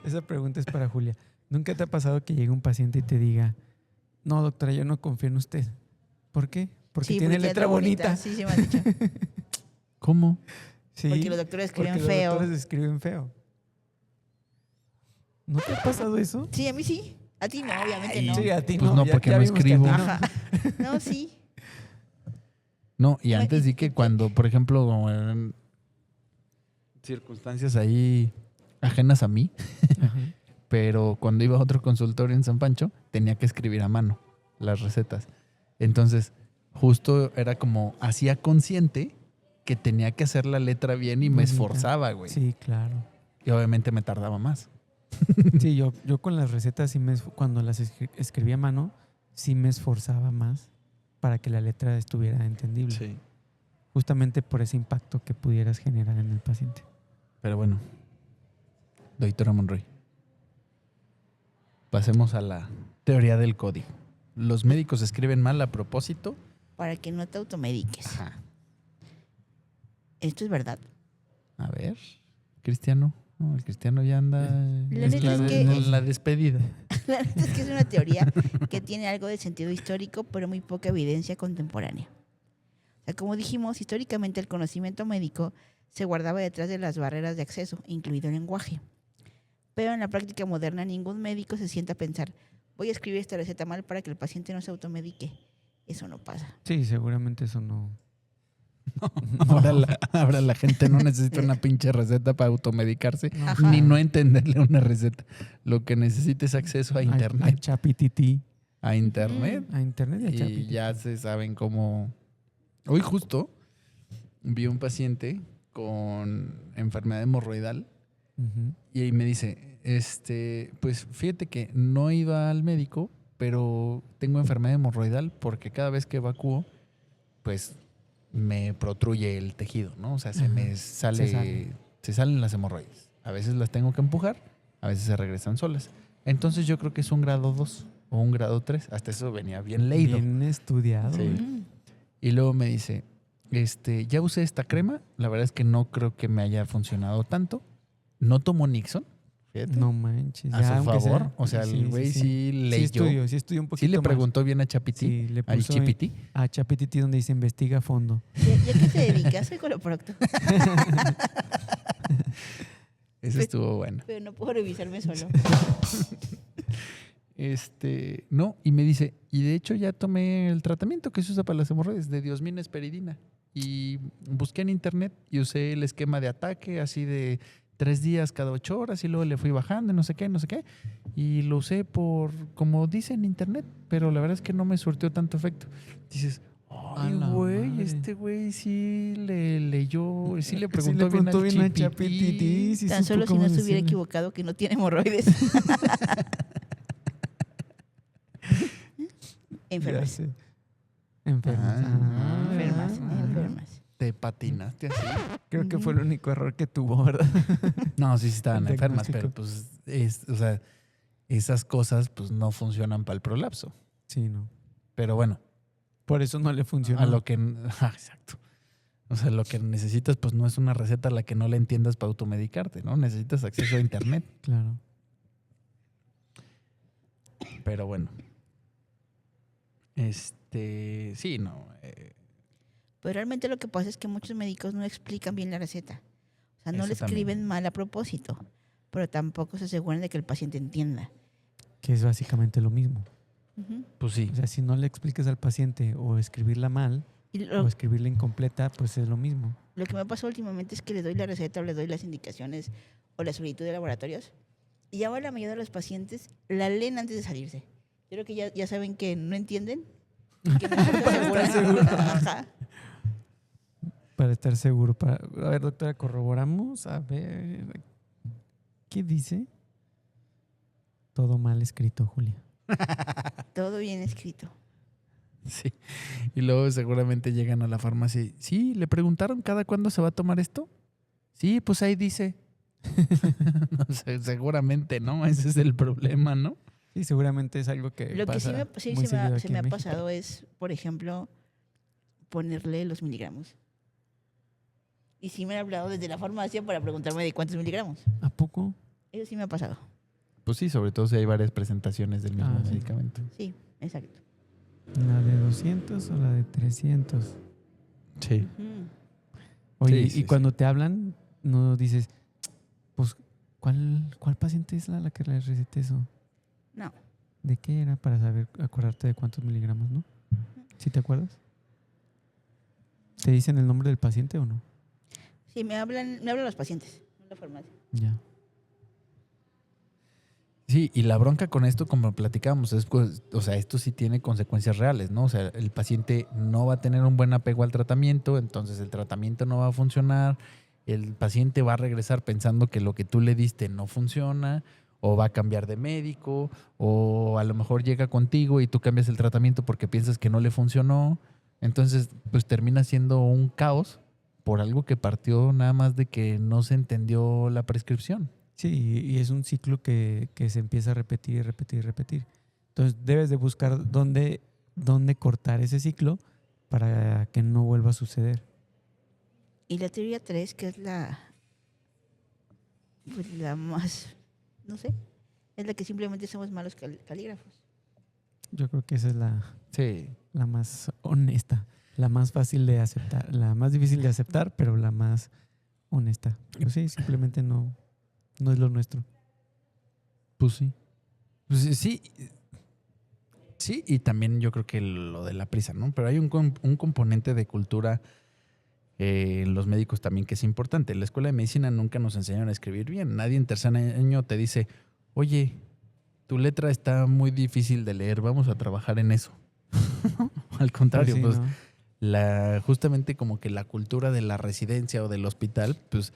Esa pregunta es para Julia. ¿Nunca te ha pasado que llegue un paciente y te diga, no, doctora, yo no confío en usted? ¿Por qué? Porque Sí, tiene letra bonita. Sí, sí me han dicho. ¿Cómo? Sí, Porque los doctores escriben porque feo. Los doctores escriben feo. ¿No te ha pasado eso? Sí, a mí sí. A ti no, obviamente Ay, no. Sí, a ti Pues no. no, porque no vimos que a ti escribo. no. Ajá. No, sí. No, y No, antes y- di que cuando, por ejemplo, como en circunstancias ahí ajenas a mí, Ajá. pero cuando iba a otro consultorio en San Pancho, tenía que escribir a mano las recetas. Entonces, justo era como, hacía consciente que tenía que hacer la letra bien y me Bonita. esforzaba, güey. Sí, claro. Y obviamente me tardaba más. Sí, yo con las recetas, cuando las escribía a mano, sí me esforzaba más para que la letra estuviera entendible. Justamente por ese impacto que pudieras generar en el paciente. Pero bueno, doctora Monroy, pasemos a la teoría del código. ¿Los médicos escriben mal a propósito? Para que no te automediques. Ajá. ¿Esto es verdad? A ver, Cristiano. No, el Cristiano ya anda La en neta es que- en la despedida. La neta es que es una teoría que tiene algo de sentido histórico, pero muy poca evidencia contemporánea. O sea, como dijimos, históricamente el conocimiento médico se guardaba detrás de las barreras de acceso, incluido el lenguaje. Pero en la práctica moderna ningún médico se sienta a pensar, voy a escribir esta receta mal para que el paciente no se automedique. Eso no pasa. Sí, seguramente eso no. Ahora la gente no necesita una pinche receta para automedicarse, Ajá. ni no entenderle una receta. Lo que necesita es acceso a A internet. ChatGPT. A internet. A internet y a Y ChatGPT. ya se saben cómo... Hoy justo vi un paciente con enfermedad hemorroidal Ujú. y ahí me dice, pues fíjate que no he ido al médico, pero tengo enfermedad hemorroidal porque cada vez que evacúo, pues me protruye el tejido, ¿no? O sea, se Ajá. me sale, se salen las hemorroides. A veces las tengo que empujar, a veces se regresan solas. Entonces yo creo que es un grado 2 o un grado 3. Hasta eso venía bien leído. Bien estudiado. Sí. Mm. Y luego me dice, ya usé esta crema, la verdad es que no creo que me haya funcionado tanto. No tomo Nixon, fíjate, No manches. a ya, su aunque favor. sea. O sea, Sí, el güey sí Sí leyó. sí estudió un poquito Sí le más. preguntó bien a Chapiti, Sí, le al puso Chipiti. a ChatGPT donde dice investiga a fondo. ¿Y a qué te dedicas? Soy coloprocto. Eso estuvo bueno. Pero no puedo revisarme solo. No, y me dice, y de hecho ya tomé el tratamiento que se usa para las hemorroides de diosmina esperidina. Y busqué en internet y usé el esquema de ataque, así de 3 días cada 8 horas, y luego le fui bajando, no sé qué, no sé qué. Y lo usé como dice en internet, pero la verdad es que no me surtió tanto efecto. Dices, A ay, la güey, madre. este güey sí le leyó, sí le Sí preguntó, le preguntó bien bien al a ChatGPT. ChatGPT. Sí Tan supo solo si cómo no estuviera decirle. equivocado que no tiene hemorroides. Ya Enfermas. sé. Enfermas. Ah. Enfermas. Enfermas. Te patinaste así. Creo que fue el único error que tuvo, ¿verdad? No, sí estaban El enfermas, diagnóstico. pero pues, o sea, esas cosas pues no funcionan para el prolapso. Sí, no. Pero bueno, Por eso no le funcionó. a lo que... exacto. O sea, lo que necesitas pues no es una receta a la que no le entiendas para automedicarte, ¿no? Necesitas acceso a internet. Claro. Pero bueno. Sí, no. Pero realmente lo que pasa es que muchos médicos no explican bien la receta. O O sea, no le Eso también. escriben mal a propósito, pero tampoco se aseguran de que el paciente entienda. Que es básicamente lo mismo. Ujú. Pues sí. O sea, si no le explicas al paciente o escribirla mal Y o escribirla incompleta, pues es lo mismo. lo que me ha pasado últimamente es que le doy la receta o le doy las indicaciones o la solicitud de laboratorios y ahora la mayoría de los pacientes la leen antes de salirse. Yo creo que ya saben que no entienden. Que no están seguros. Ajá. Para estar seguro. A ver, doctora, corroboramos. A ver. ¿Qué dice? Todo mal escrito, Julia. Todo bien escrito. Sí. Y luego seguramente llegan a la farmacia y, sí, ¿le preguntaron cada cuándo se va a tomar esto? Sí, pues ahí dice. No sé, seguramente, ¿no? Ese es el problema, ¿no? Sí, seguramente es algo que Lo que sí, pasa sí muy se me seguido ha, aquí se en me ha México. pasado es, por ejemplo, ponerle los miligramos. Y sí me han hablado desde la farmacia para preguntarme de cuántos miligramos. ¿A poco? Eso sí me ha pasado. Pues sí, sobre todo si hay varias presentaciones del mismo Sí. medicamento. Sí, exacto. ¿La de 200 o la de 300? Sí. Ujú. Oye, Sí, y sí, cuando te hablan, no dices, pues, ¿cuál paciente es la que le recete eso? No. ¿De qué era? Para saber, acordarte de cuántos miligramos, ¿no? ¿Sí te acuerdas? ¿Te dicen el nombre del paciente o no? Sí, me hablan los pacientes, no la farmacia. Ya. Sí, y la bronca con esto, como platicábamos, es, pues, o sea, esto sí tiene consecuencias reales, ¿no? O sea, el paciente no va a tener un buen apego al tratamiento, entonces el tratamiento no va a funcionar, el paciente va a regresar pensando que lo que tú le diste no funciona, o va a cambiar de médico, o a lo mejor llega contigo y tú cambias el tratamiento porque piensas que no le funcionó, entonces pues termina siendo un caos por algo que partió nada más de que no se entendió la prescripción. Sí, y es un ciclo que se empieza a repetir y repetir y repetir. Entonces debes de buscar dónde cortar ese ciclo para que no vuelva a suceder. Y la teoría 3, que es pues la más, no sé, es la que simplemente somos malos calígrafos. Yo creo que esa es Sí. la más honesta, la más fácil de aceptar, la más difícil de aceptar, pero la más honesta. Pues sí, simplemente no es lo nuestro. Pues sí. Pues sí. Sí, y también yo creo que lo de la prisa, ¿no? Pero hay un componente de cultura en los médicos también que es importante. En la escuela de medicina nunca nos enseñaron a escribir bien. Nadie en tercer año te dice, oye, tu letra está muy difícil de leer, vamos a trabajar en eso. Al contrario, Sí, pues ¿no? justamente como que la cultura de la residencia o del hospital, pues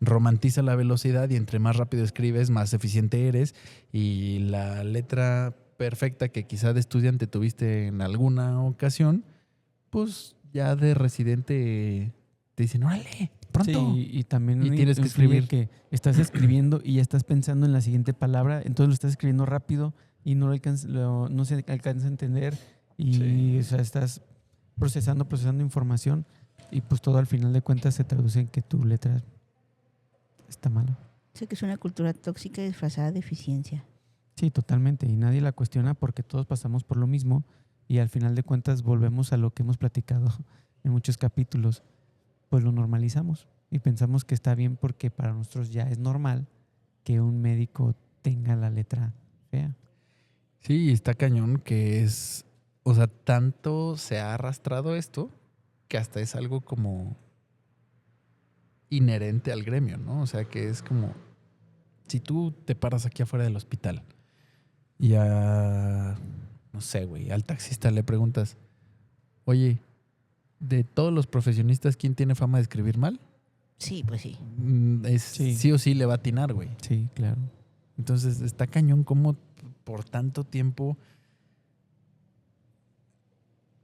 romantiza la velocidad y entre más rápido escribes, más eficiente eres y la letra perfecta que quizá de estudiante tuviste en alguna ocasión, pues ya de residente te dicen, órale, pronto. Sí, y también Y tienes que influye escribir. que estás escribiendo y ya estás pensando en la siguiente palabra, entonces lo estás escribiendo rápido y no no se alcanza a entender y Sí. o sea, estás procesando información y pues todo al final de cuentas se traduce en que tu letra está mala. Sé que es una cultura tóxica disfrazada de eficiencia. Sí, totalmente. Y nadie la cuestiona porque todos pasamos por lo mismo y al final de cuentas volvemos a lo que hemos platicado en muchos capítulos. Pues lo normalizamos y pensamos que está bien porque para nosotros ya es normal que un médico tenga la letra fea. Sí, está cañón que es, o sea, tanto se ha arrastrado esto que hasta es algo como inherente al gremio, ¿no? O sea, que es como, si tú te paras aquí afuera del hospital y no sé, güey, al taxista le preguntas, oye, de todos los profesionistas, ¿quién tiene fama de escribir mal? Sí, pues sí. Sí. Sí o sí le va a atinar, güey. Sí, claro. Entonces está cañón cómo por tanto tiempo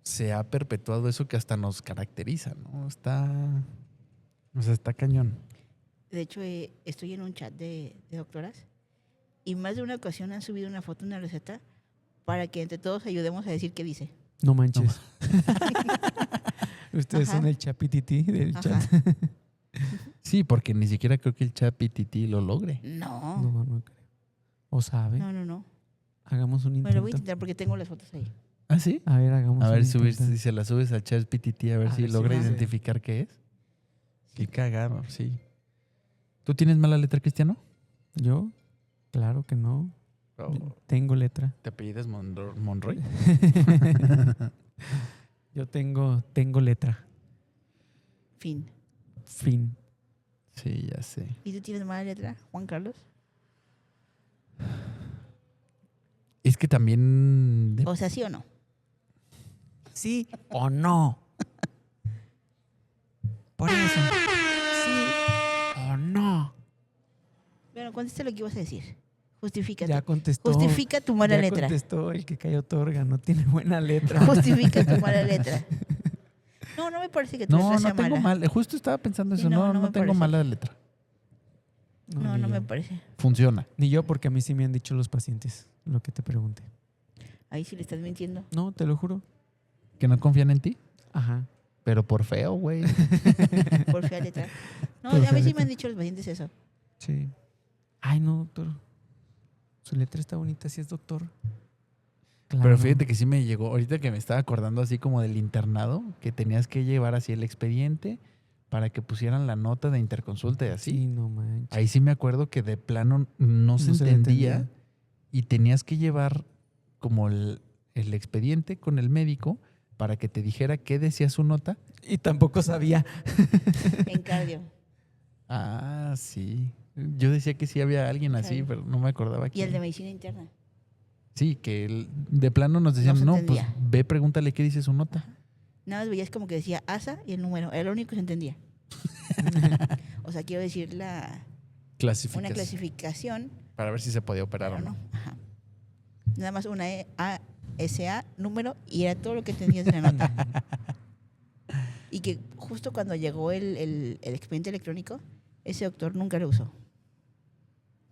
se ha perpetuado eso que hasta nos caracteriza, ¿no? O sea, está cañón. De hecho, estoy en un chat de doctoras y más de una ocasión han subido una foto, una receta, para que entre todos ayudemos a decir qué dice. No manches. Ustedes Ajá. son el chapititi del Ajá. chat. Sí, porque ni siquiera creo que el ChatGPT lo logre. No, No creo. ¿O sabe? no. Hagamos un Bueno, intento. lo voy a intentar porque tengo las fotos ahí. ¿Ah, sí? A ver, hagamos A ver, un si intento. se la subes al ChatGPT a ver A si ver si logra lo hace. identificar qué es. Qué cagado, sí. ¿Tú tienes mala letra, Cristiano? ¿Yo? Claro que no. ¿O Tengo letra. ¿Te apellidas Monroy? Yo tengo letra. Fin. Fin. Sí, ya sé. ¿Y tú tienes mala letra, Juan Carlos? Es que también... O sea, ¿sí o no? ¿Sí o no? Por eso. ¿Sí o no? Bueno, contesta lo que ibas a decir. Justifícate. Ya contestó. Justifica tu mala ya letra. contestó el que cayó otorga. No tiene buena letra. Justifica tu mala letra. No, no me parece que tu No, letra sea no tengo mala. mal. Justo estaba pensando Sí, eso. no, No, no no me tengo parece. mala letra. No, ni no me yo. parece. Funciona. Ni yo, porque a mí sí me han dicho los pacientes lo que te pregunte. Ahí sí le estás mintiendo. No, te lo juro. ¿Que no confían en ti? Ajá. Pero por feo, güey. Por fea letra. No, Por a fea mí sí letra. me han dicho los pacientes eso. Sí. Ay, no, doctor. Su letra está bonita, sí es doctor. Pero Claro. fíjate que sí me llegó, ahorita que me estaba acordando así como del internado, que tenías que llevar así el expediente para que pusieran la nota de interconsulta y así. Sí, no manches. Ahí sí me acuerdo que de plano no se le entendía y tenías que llevar como el expediente con el médico para que te dijera qué decía su nota. Y tampoco sabía. En cardio. Ah, sí. Yo decía que sí había alguien así, Claro. pero no me acordaba Y quién. el de medicina interna. Sí, que de plano nos decían, se no, pues entendía. ve, pregúntale qué dice su nota. Nada más veías como que decía ASA y el número. Era lo único que se entendía. O sea, quiero decir una clasificación, Para ver si se podía operar pero o no. no. Ajá. Nada más una ASA, número, y era todo lo que entendías de la nota. Y que justo cuando llegó el expediente electrónico, ese doctor nunca lo usó.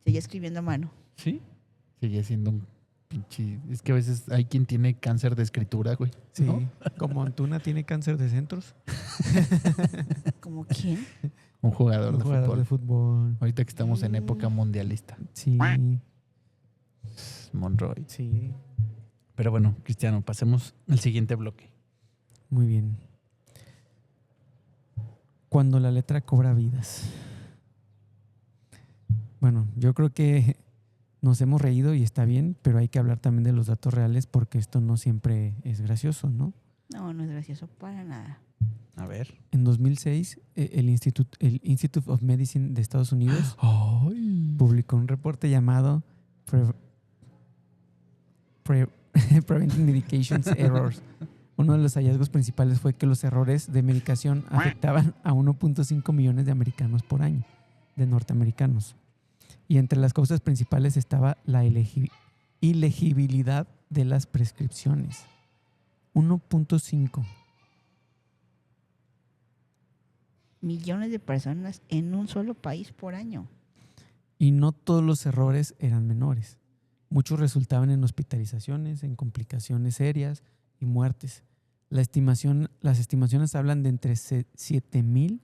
Seguía escribiendo a mano. Sí. Sigue siendo un pinche... Es que a veces hay quien tiene cáncer de escritura, güey. Sí. ¿no? Como Antuna tiene cáncer de centros. ¿Como quién? Un jugador, Un de, jugador fútbol. de fútbol. Ahorita que estamos en época mundialista. Sí. Monroy. Sí. Pero bueno, Cristiano, pasemos al siguiente bloque. Muy bien. Cuando la letra cobra vidas. Bueno, yo creo que nos hemos reído y está bien, pero hay que hablar también de los datos reales porque esto no siempre es gracioso, ¿no? No, no es gracioso para nada. A ver. En 2006, el Institute of Medicine de Estados Unidos Ay. publicó un reporte llamado Preventing Medications Errors. Uno de los hallazgos principales fue que los errores de medicación afectaban a 1.5 millones de americanos por año, de norteamericanos. Y entre las causas principales estaba la ilegibilidad de las prescripciones. 1.5. Millones de personas en un solo país por año. Y no todos los errores eran menores. Muchos resultaban en hospitalizaciones, en complicaciones serias y muertes. Las estimaciones hablan de entre 7,000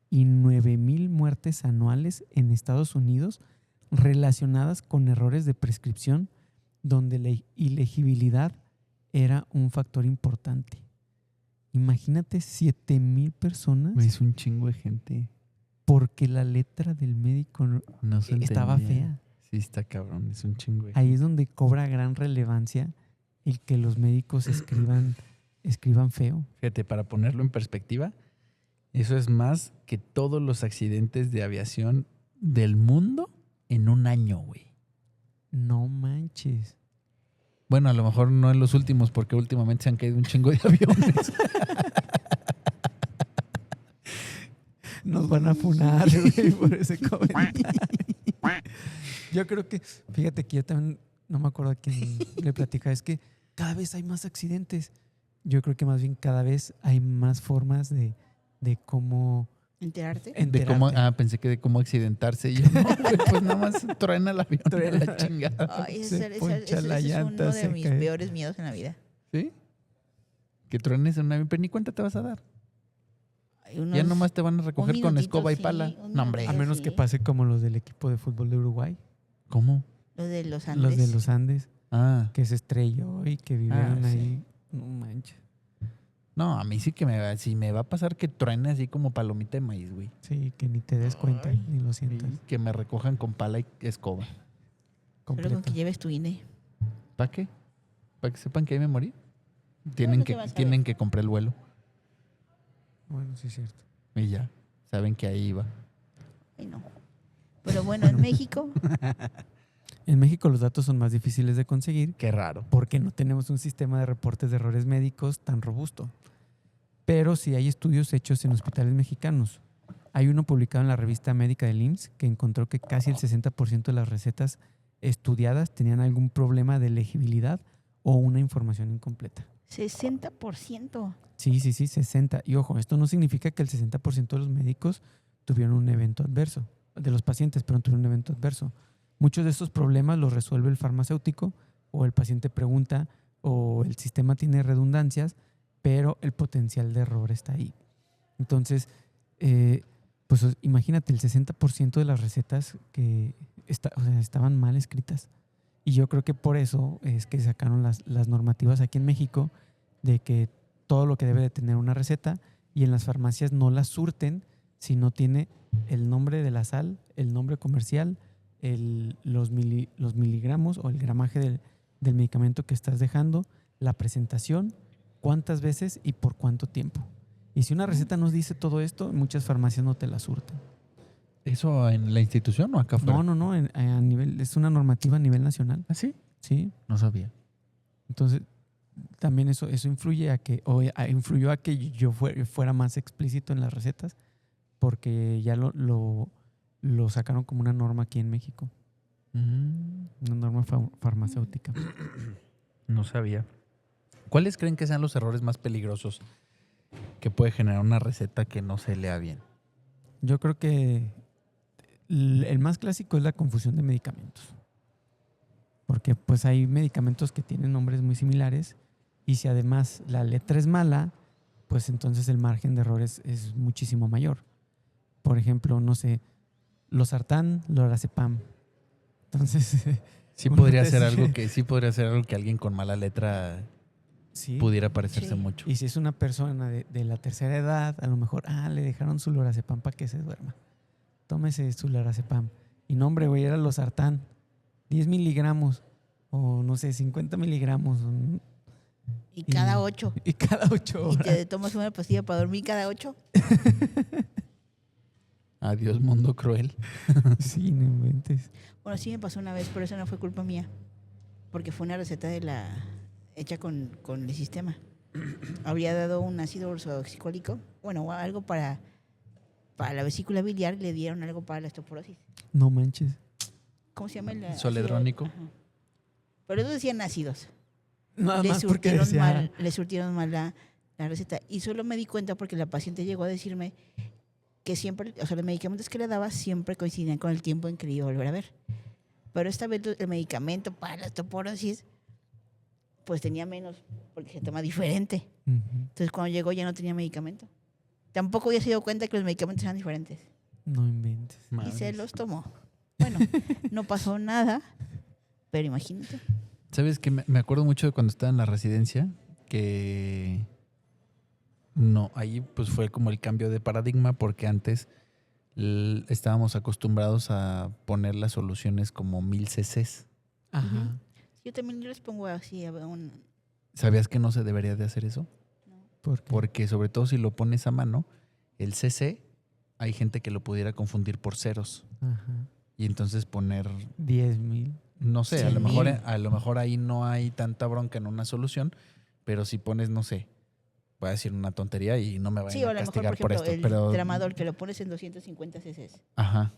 y 9,000 muertes anuales en Estados Unidos relacionadas con errores de prescripción donde la ilegibilidad era un factor importante. Imagínate 7,000 personas Güey, es un chingo de gente. porque la letra del médico No se estaba entendía. fea. Sí, está cabrón. Es un chingo de Ahí es donde cobra gran relevancia el que los médicos escriban feo. Fíjate, para ponerlo en perspectiva, eso es más que todos los accidentes de aviación del mundo en un año, güey. No manches. Bueno, a lo mejor no en los últimos, porque últimamente se han caído un chingo de aviones. Nos van a funar, güey, por ese comentario. Yo creo que, fíjate que yo también, no me acuerdo a quién le platica, es que cada vez hay más accidentes. Yo creo que más bien cada vez hay más formas de cómo ¿Enterarte? De cómo, pensé que de cómo accidentarse. Y yo, no, güey, pues nada más truena el avión y a la chingada. Ay, Se poncha la ese es llanta, uno de se mis cae. peores miedos en la vida. ¿Sí? Que truenes en un avión, pero ni cuenta te vas a dar. Hay Ya unos- nomás te van a recoger un con minutito, escoba y sí, pala. un No, hombre. a menos sí. que pase como los del equipo de fútbol de Uruguay, ¿Cómo? Los de los Andes. los de los Andes, Ah, que se estrelló y que vivieron Ah, sí. ahí. No manches. No, a mí sí que si me va a pasar que truene así como palomita de maíz, güey. Sí, que ni te des cuenta, ni lo sientas. Que me recojan con pala y escoba. Solo Completa. con que lleves tu INE. ¿Para qué? ¿Para que sepan que ahí me morí? No Tienen te vas a tienen ver. que comprar el vuelo. Bueno, sí es cierto. Y ya. Saben que ahí iba. Ay, no. Pero bueno, en México, En México los datos son más difíciles de conseguir Qué raro. porque no tenemos un sistema de reportes de errores médicos tan robusto. Pero sí hay estudios hechos en hospitales mexicanos. Hay uno publicado en la revista médica del IMSS que encontró que casi el 60% de las recetas estudiadas tenían algún problema de legibilidad o una información incompleta. 60%. Sí, 60. Y ojo, esto no significa que el 60% de los médicos tuvieron un evento adverso, de los pacientes, pero tuvieron un evento adverso. Muchos de estos problemas los resuelve el farmacéutico o el paciente pregunta o el sistema tiene redundancias, pero el potencial de error está ahí. Entonces, pues imagínate el 60% de las recetas que estaban mal escritas. Y yo creo que por eso es que sacaron las normativas aquí en México de que todo lo que debe de tener una receta y en las farmacias no la surten si no tiene el nombre de la sal, el nombre comercial, los miligramos o el gramaje del medicamento que estás dejando, la presentación, cuántas veces y por cuánto tiempo. Y si una receta nos dice todo esto, muchas farmacias no te la surten. ¿Eso en la institución o acá afuera? No, a nivel, es una normativa a nivel nacional. ¿Ah, sí? Sí. No sabía. Entonces, también eso influye influyó a que yo fuera más explícito en las recetas, porque ya lo sacaron como una norma aquí en México, una norma farmacéutica. No sabía. ¿Cuáles creen que sean los errores más peligrosos que puede generar una receta que no se lea bien? Yo creo que el más clásico es la confusión de medicamentos, porque pues hay medicamentos que tienen nombres muy similares y si además la letra es mala, pues entonces el margen de errores es muchísimo mayor. Por ejemplo, no sé, losartán, lorazepam. Entonces, Sí uno podría te ser dice- algo que alguien con mala letra sí. pudiera parecerse Sí. mucho. Y si es una persona de la tercera edad, a lo mejor, le dejaron su lorazepam para que se duerma. Tómese su lorazepam. Y no, hombre, güey, era losartán. 10 miligramos o no sé, 50 miligramos. Y cada 8. Y cada 8 Y horas. te tomas una pastilla para dormir cada 8. Adiós, mundo cruel. Sí, no inventes. Bueno, sí me pasó una vez, pero eso no fue culpa mía. Porque fue una receta hecha con el sistema. Habría dado un ácido ursoxicólico, bueno, algo para la vesícula biliar, le dieron algo para la osteoporosis. No manches. ¿Cómo se llama? El Soledrónico. ácido? Ajá. Pero ellos decían ácidos. Nada más porque decía... Le surtieron mal la receta. Y solo me di cuenta porque la paciente llegó a decirme que siempre, o sea, los medicamentos que le daba siempre coincidían con el tiempo en que le iba a volver a ver. Pero esta vez el medicamento para la osteoporosis, pues tenía menos, porque se toma diferente. Ujú. Entonces cuando llegó ya no tenía medicamento. Tampoco había sido cuenta que los medicamentos eran diferentes. No inventes. Y se los tomó. Bueno, no pasó nada, pero imagínate. ¿Sabes qué? Me acuerdo mucho de cuando estaba en la residencia, que no, ahí pues fue como el cambio de paradigma, porque antes estábamos acostumbrados a poner las soluciones como 1000 cc's. Ajá. Yo les pongo así a un... ¿Sabías que no se debería de hacer eso? ¿Por qué? Porque sobre todo si lo pones a mano, el cc, hay gente que lo pudiera confundir por ceros. Ajá. Y entonces poner, 10,000. no sé, a 100,000. lo mejor ahí no hay tanta bronca en una solución, pero si pones, no sé, voy a decir una tontería y no me Sí, vayan o a a lo mejor, castigar por por ejemplo, esto, el pero tramador que lo pones en 250 cc ajá.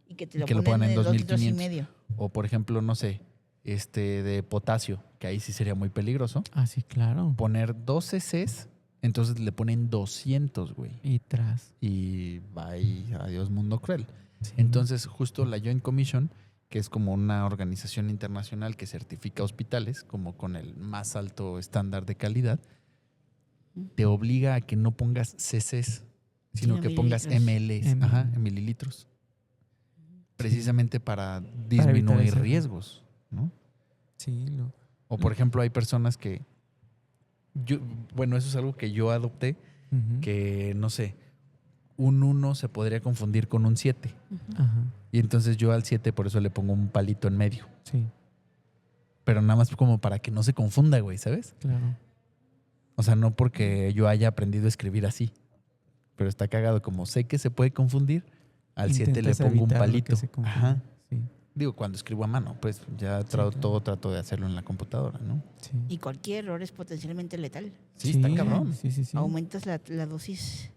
y que te lo Que lo ponen pongan en en 2 litros y 2500. medio. O por ejemplo, no sé, de potasio, que ahí sí sería muy peligroso. Ah, sí, claro. Poner 2 cc's, entonces le ponen 200, güey. Y tras. Y bye, adiós mundo cruel. Sí. Entonces, justo la Joint Commission, que es como una organización internacional que certifica hospitales como con el más alto estándar de calidad, te obliga a que no pongas cc's, sino Sino que pongas mililitros. mLs, ajá, en mililitros. Precisamente para evitar disminuir ese- riesgos, ¿no? Sí, O por ejemplo, hay personas que Bueno, eso es algo que yo adopté, Ujú. que no sé, un 1 se podría confundir con un 7. Ajá, Y entonces yo al 7 por eso le pongo un palito en medio. sí, Pero nada más como para que no se confunda, güey, ¿sabes? claro. O sea, no porque yo haya aprendido a escribir así. Pero está cagado. Como sé que se puede confundir, al 7 le Intentas pongo un evitar lo que palito. se confunda. Ajá. Sí, Digo, cuando escribo a mano, pues ya claro. todo trato de hacerlo en la computadora, ¿no? sí. Y cualquier error es potencialmente letal. Sí, está cabrón. Sí, sí, sí. Aumentas la dosis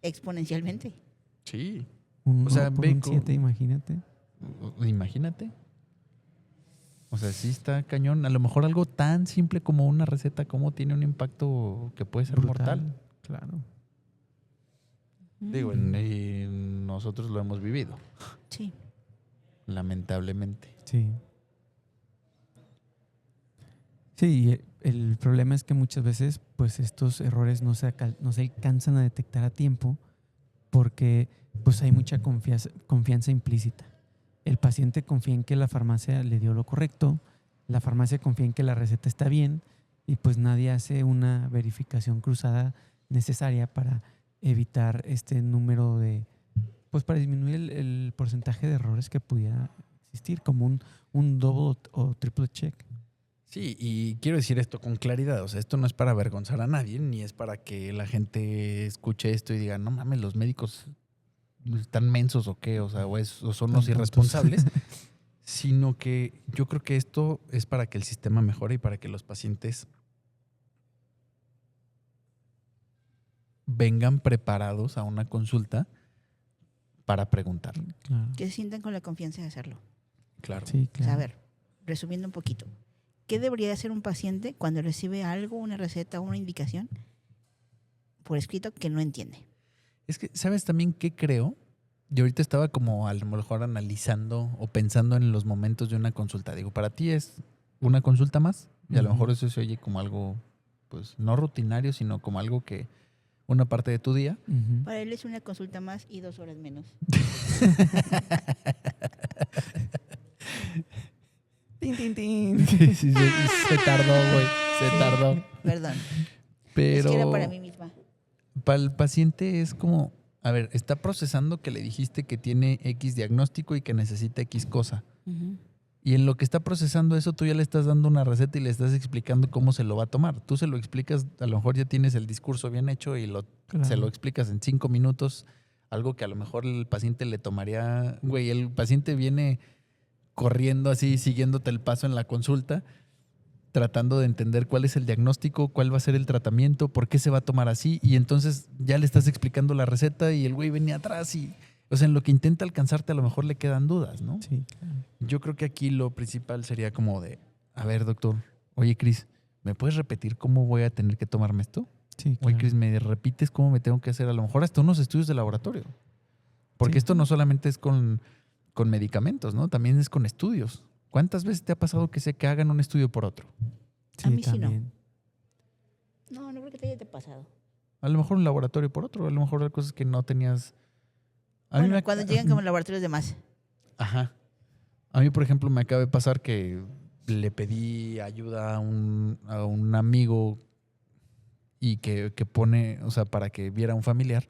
exponencialmente. Sí. Un O sea, 1 por ve un 7, imagínate. Imagínate. O sea, sí está cañón. A lo mejor algo tan simple como una receta, cómo tiene un impacto que puede ser Brutal, mortal. claro. Digo, y nosotros lo hemos vivido, Sí. lamentablemente. Sí. Sí, y el problema es que muchas veces pues estos errores no se alcanzan a detectar a tiempo porque pues hay mucha confianza implícita. El paciente confía en que la farmacia le dio lo correcto, la farmacia confía en que la receta está bien y pues nadie hace una verificación cruzada necesaria para evitar este número pues para disminuir el porcentaje de errores que pudiera existir, como un double o triple check. Sí, y quiero decir esto con claridad. O sea, esto no es para avergonzar a nadie, ni es para que la gente escuche esto y diga, no mames, los médicos están mensos o qué, o sea, o son los Tan tontos. irresponsables. Sino que yo creo que esto es para que el sistema mejore y para que los pacientes vengan preparados a una consulta para preguntar. Claro. Que se sientan con la confianza de hacerlo. Claro. Sí, O sea, claro. a ver, resumiendo un poquito. ¿Qué debería hacer un paciente cuando recibe algo, una receta o una indicación por escrito que no entiende? Es que, ¿sabes también qué creo? Yo ahorita estaba como a lo mejor analizando o pensando en los momentos de una consulta. Digo, para ti es una consulta más y a lo Ujú. mejor eso se oye como algo, pues no rutinario, sino como algo que una parte de tu día. Ujú. Para él es una consulta más y 2 horas menos. Tin, tin, tin. Se tardó, güey. Se tardó. Perdón. Pero Es que era para mí misma. para el paciente es como, a ver, está procesando que le dijiste que tiene X diagnóstico y que necesita X cosa. Ujú. Y en lo que está procesando eso, tú ya le estás dando una receta y le estás explicando cómo se lo va a tomar. Tú se lo explicas, a lo mejor ya tienes el discurso bien hecho y se Claro. lo explicas en 5 minutos, algo que a lo mejor el paciente le tomaría, güey, el paciente viene corriendo así, siguiéndote el paso en la consulta, tratando de entender cuál es el diagnóstico, cuál va a ser el tratamiento, por qué se va a tomar así, y entonces ya le estás explicando la receta y el güey venía atrás y, o sea, en lo que intenta alcanzarte a lo mejor le quedan dudas, ¿no? Sí, claro. Yo creo que aquí lo principal sería como de, a ver, doctor, oye, Cris, ¿me puedes repetir cómo voy a tener que tomarme esto? Sí, Oye, claro. Cris, ¿me repites cómo me tengo que hacer? A lo mejor hasta unos estudios de laboratorio. Porque Sí. esto no solamente es con medicamentos, ¿no? También es con estudios. ¿Cuántas veces te ha pasado que hagan un estudio por otro? Sí, A mí sí no. también. No, no creo que te haya pasado. A lo mejor un laboratorio por otro, a lo mejor hay cosas que no tenías. A mí Bueno, me cuando llegan como laboratorios de más. Ajá. A mí, por ejemplo, me acaba de pasar que le pedí ayuda a un amigo y que pone, o sea, para que viera a un familiar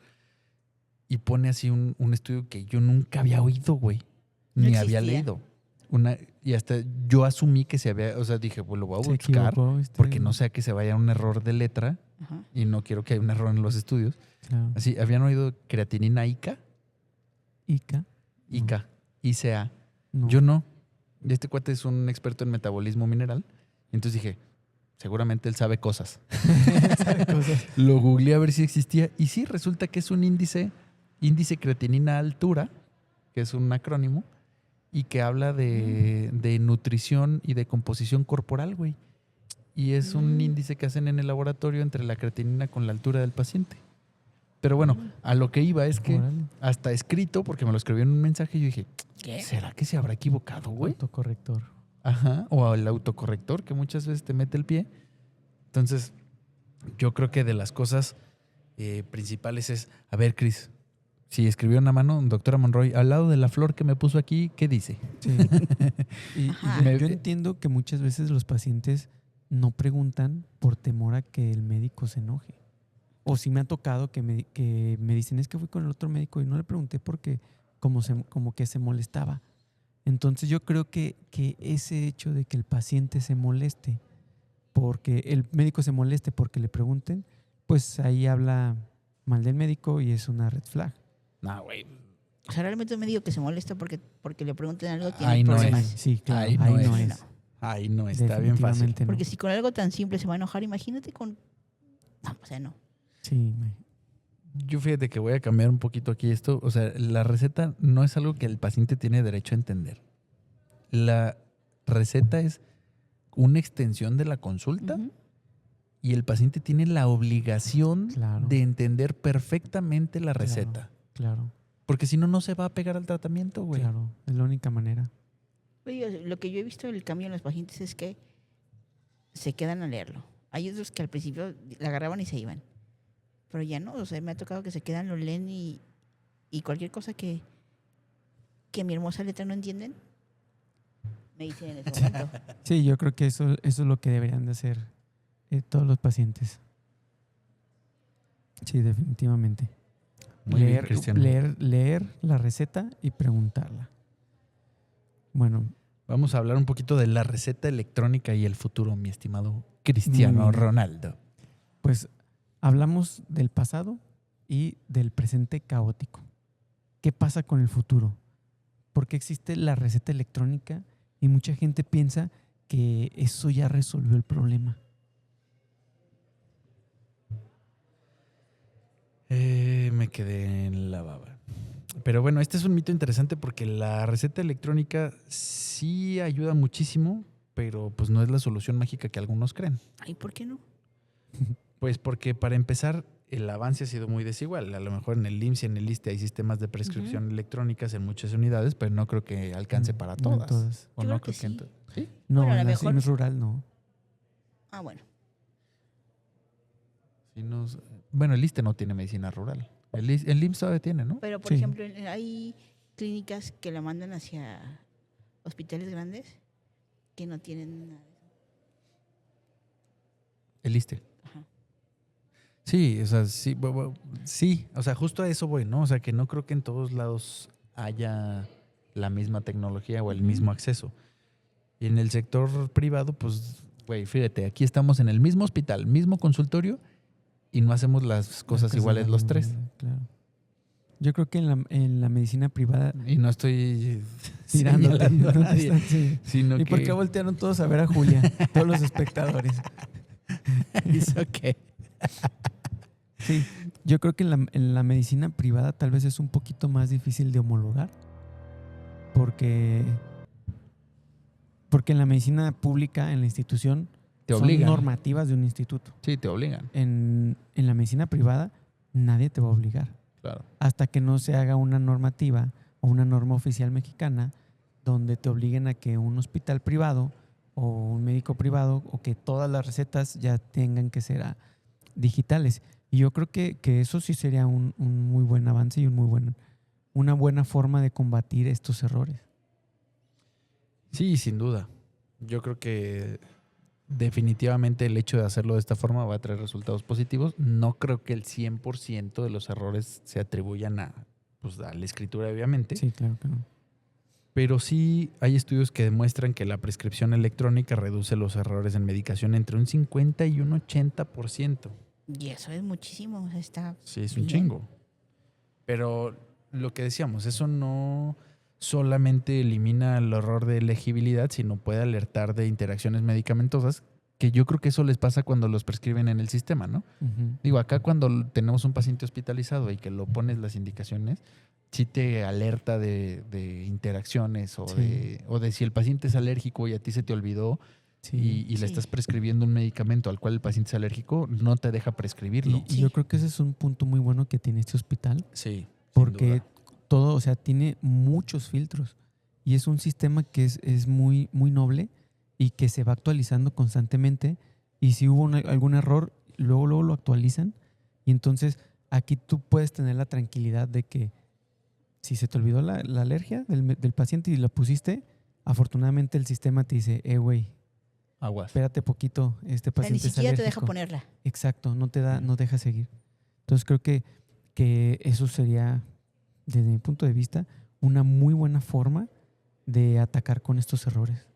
y pone así un estudio que yo nunca había oído, güey. No Ni había existía. leído. Y hasta yo asumí que se había, o sea, dije, pues lo voy a Se buscar equivocó, porque no sea que se vaya un error de letra Ajá. y no quiero que haya un error en los estudios. Claro. Así, ¿habían oído creatinina ICA? ICA. ICA, ICA. No. Yo no. Y este cuate es un experto en metabolismo mineral. Y entonces dije, seguramente él sabe cosas. Sabe cosas. Lo googleé a ver si existía. Y sí, resulta que es un índice creatinina altura, que es un acrónimo, y que habla de nutrición y de composición corporal, güey. Y es un índice que hacen en el laboratorio entre la creatinina con la altura del paciente. Pero bueno, a lo que iba es que Órale. hasta escrito, porque me lo escribió en un mensaje, yo dije, ¿Qué? ¿será que se habrá equivocado, güey? Autocorrector. Ajá, o al autocorrector que muchas veces te mete el pie. Entonces, yo creo que de las cosas principales es, a ver, Cris, si escribió una mano, doctora Monroy, al lado de la flor que me puso aquí, ¿qué dice? Sí. Y Ajá. yo entiendo que muchas veces los pacientes no preguntan por temor a que el médico se enoje. O si me ha tocado que me dicen, es que fui con el otro médico y no le pregunté porque como que se molestaba. Entonces yo creo que ese hecho de que el paciente se moleste, porque el médico se moleste porque le pregunten, pues ahí habla mal del médico y es una red flag. No, güey. O sea, realmente un médico que se molesta porque le pregunten algo Ahí tiene no problemas. Sí, claro, Ahí ahí no no es. es. Ahí no, está bien fácil. Definitivamente no. Porque si con algo tan simple se va a enojar, imagínate con... No, o sea, no. Sí, Yo fíjate que voy a cambiar un poquito aquí esto. O sea, la receta no es algo que el paciente tiene derecho a entender. La receta es una extensión de la consulta Ujú. y el paciente tiene la obligación Claro. de entender perfectamente la receta. claro, Porque si no, no se va a pegar al tratamiento, güey. claro. Es la única manera. Oye, lo que yo he visto el cambio en los pacientes es que se quedan a leerlo. Hay otros que al principio la agarraban y se iban. Pero ya no, o sea, me ha tocado que se quedan, lo leen y cualquier cosa que mi hermosa letra no entienden, me dicen en ese momento. Sí, yo creo que eso es lo que deberían de hacer todos los pacientes. Sí, definitivamente. Muy bien, Cristiano. leer la receta y preguntarla. Bueno, Vamos a hablar un poquito de la receta electrónica y el futuro, mi estimado Cristiano Muy bien. Ronaldo. pues hablamos del pasado y del presente caótico. ¿Qué pasa con el futuro? ¿Por qué existe la receta electrónica y mucha gente piensa que eso ya resolvió el problema? Me quedé en la baba. Pero bueno, este es un mito interesante porque la receta electrónica sí ayuda muchísimo, pero pues no es la solución mágica que algunos creen. Ay, ¿por qué no? Pues porque para empezar, el avance ha sido muy desigual. A lo mejor en el IMSS y en el ISSSTE hay sistemas de prescripción electrónicas en muchas unidades, pero no creo que alcance para No en todas. todas. O Yo no creo que creo que en sí. to- ¿Sí? No, Bueno, a en lo la mejor- SIM rural no. Ah, bueno. Sí bueno, el ISSSTE no tiene medicina rural. El IMSS todavía tiene, ¿no? Pero, por Sí. ejemplo, hay clínicas que la mandan hacia hospitales grandes que no tienen nada de eso. El ISSSTE. Ajá. Sí, o sea, sí, sí, o sea, justo a eso voy, ¿no? O sea, que no creo que en todos lados haya la misma tecnología o el Ujú. mismo acceso. Y en el sector privado, pues, güey, fíjate, aquí estamos en el mismo hospital, mismo consultorio y no hacemos las cosas iguales de la los misma tres. manera, claro. Yo creo que en la medicina privada Y no estoy tirándote, señalando a no te nadie, están- sí. sino ¿Y por que qué voltearon todos a ver a Julia? Todos los espectadores. hizo que Sí, yo creo que en la medicina privada tal vez es un poquito más difícil de homologar. Porque en la medicina pública, en la institución, te son obligan. normativas de un instituto. Sí, te obligan, En la medicina privada, nadie te va a obligar. claro. Hasta que no se haga una normativa o una norma oficial mexicana donde te obliguen a que un hospital privado o un médico privado o que todas las recetas ya tengan que ser digitales. Y yo creo que eso sí sería un muy buen avance y una buena forma de combatir estos errores. Sí, sin duda. Yo creo que definitivamente el hecho de hacerlo de esta forma va a traer resultados positivos. No creo que el 100% de los errores se atribuyan a la escritura, obviamente. Sí, claro que no. Pero sí hay estudios que demuestran que la prescripción electrónica reduce los errores en medicación entre un 50 y un 80%. Y eso es muchísimo. O sea, está Sí, es un bien. chingo. Pero lo que decíamos, eso no solamente elimina el error de elegibilidad, sino puede alertar de interacciones medicamentosas, que yo creo que eso les pasa cuando los prescriben en el sistema, ¿no? Ujú. Digo, acá cuando tenemos un paciente hospitalizado y que lo pones las indicaciones, sí te alerta de interacciones Sí. o de si el paciente es alérgico y a ti se te olvidó Sí. y le Sí. estás prescribiendo un medicamento al cual el paciente es alérgico, no te deja prescribirlo. Y yo creo que ese es un punto muy bueno que tiene este hospital. Sí. Porque todo, o sea, tiene muchos filtros y es un sistema que es muy, muy noble y que se va actualizando constantemente y si hubo algún error, luego lo actualizan y entonces aquí tú puedes tener la tranquilidad de que si se te olvidó la alergia del paciente y la pusiste, afortunadamente el sistema te dice, güey, Aguas. espérate poquito, este O sea, ni paciente es siquiera te deja alérgico. ponerla. Exacto, no deja seguir. Entonces creo que eso sería, desde mi punto de vista, una muy buena forma de atacar con estos errores.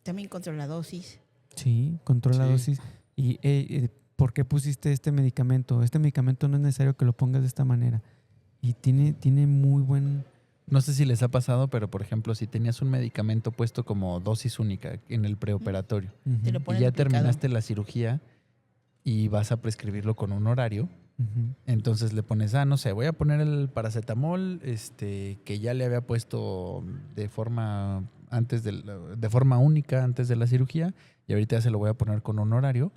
También controla la dosis. Sí, controla la Sí. dosis. Y ¿por qué pusiste este medicamento? Este medicamento no es necesario que lo pongas de esta manera. Y tiene muy buen... No sé si les ha pasado, pero por ejemplo, si tenías un medicamento puesto como dosis única en el preoperatorio Te lo Ujú, y ponen ya duplicado. terminaste la cirugía y vas a prescribirlo con un horario, ujú. entonces le pones, no sé, voy a poner el paracetamol que ya le había puesto de forma de forma única antes de la cirugía y ahorita ya se lo voy a poner con un horario.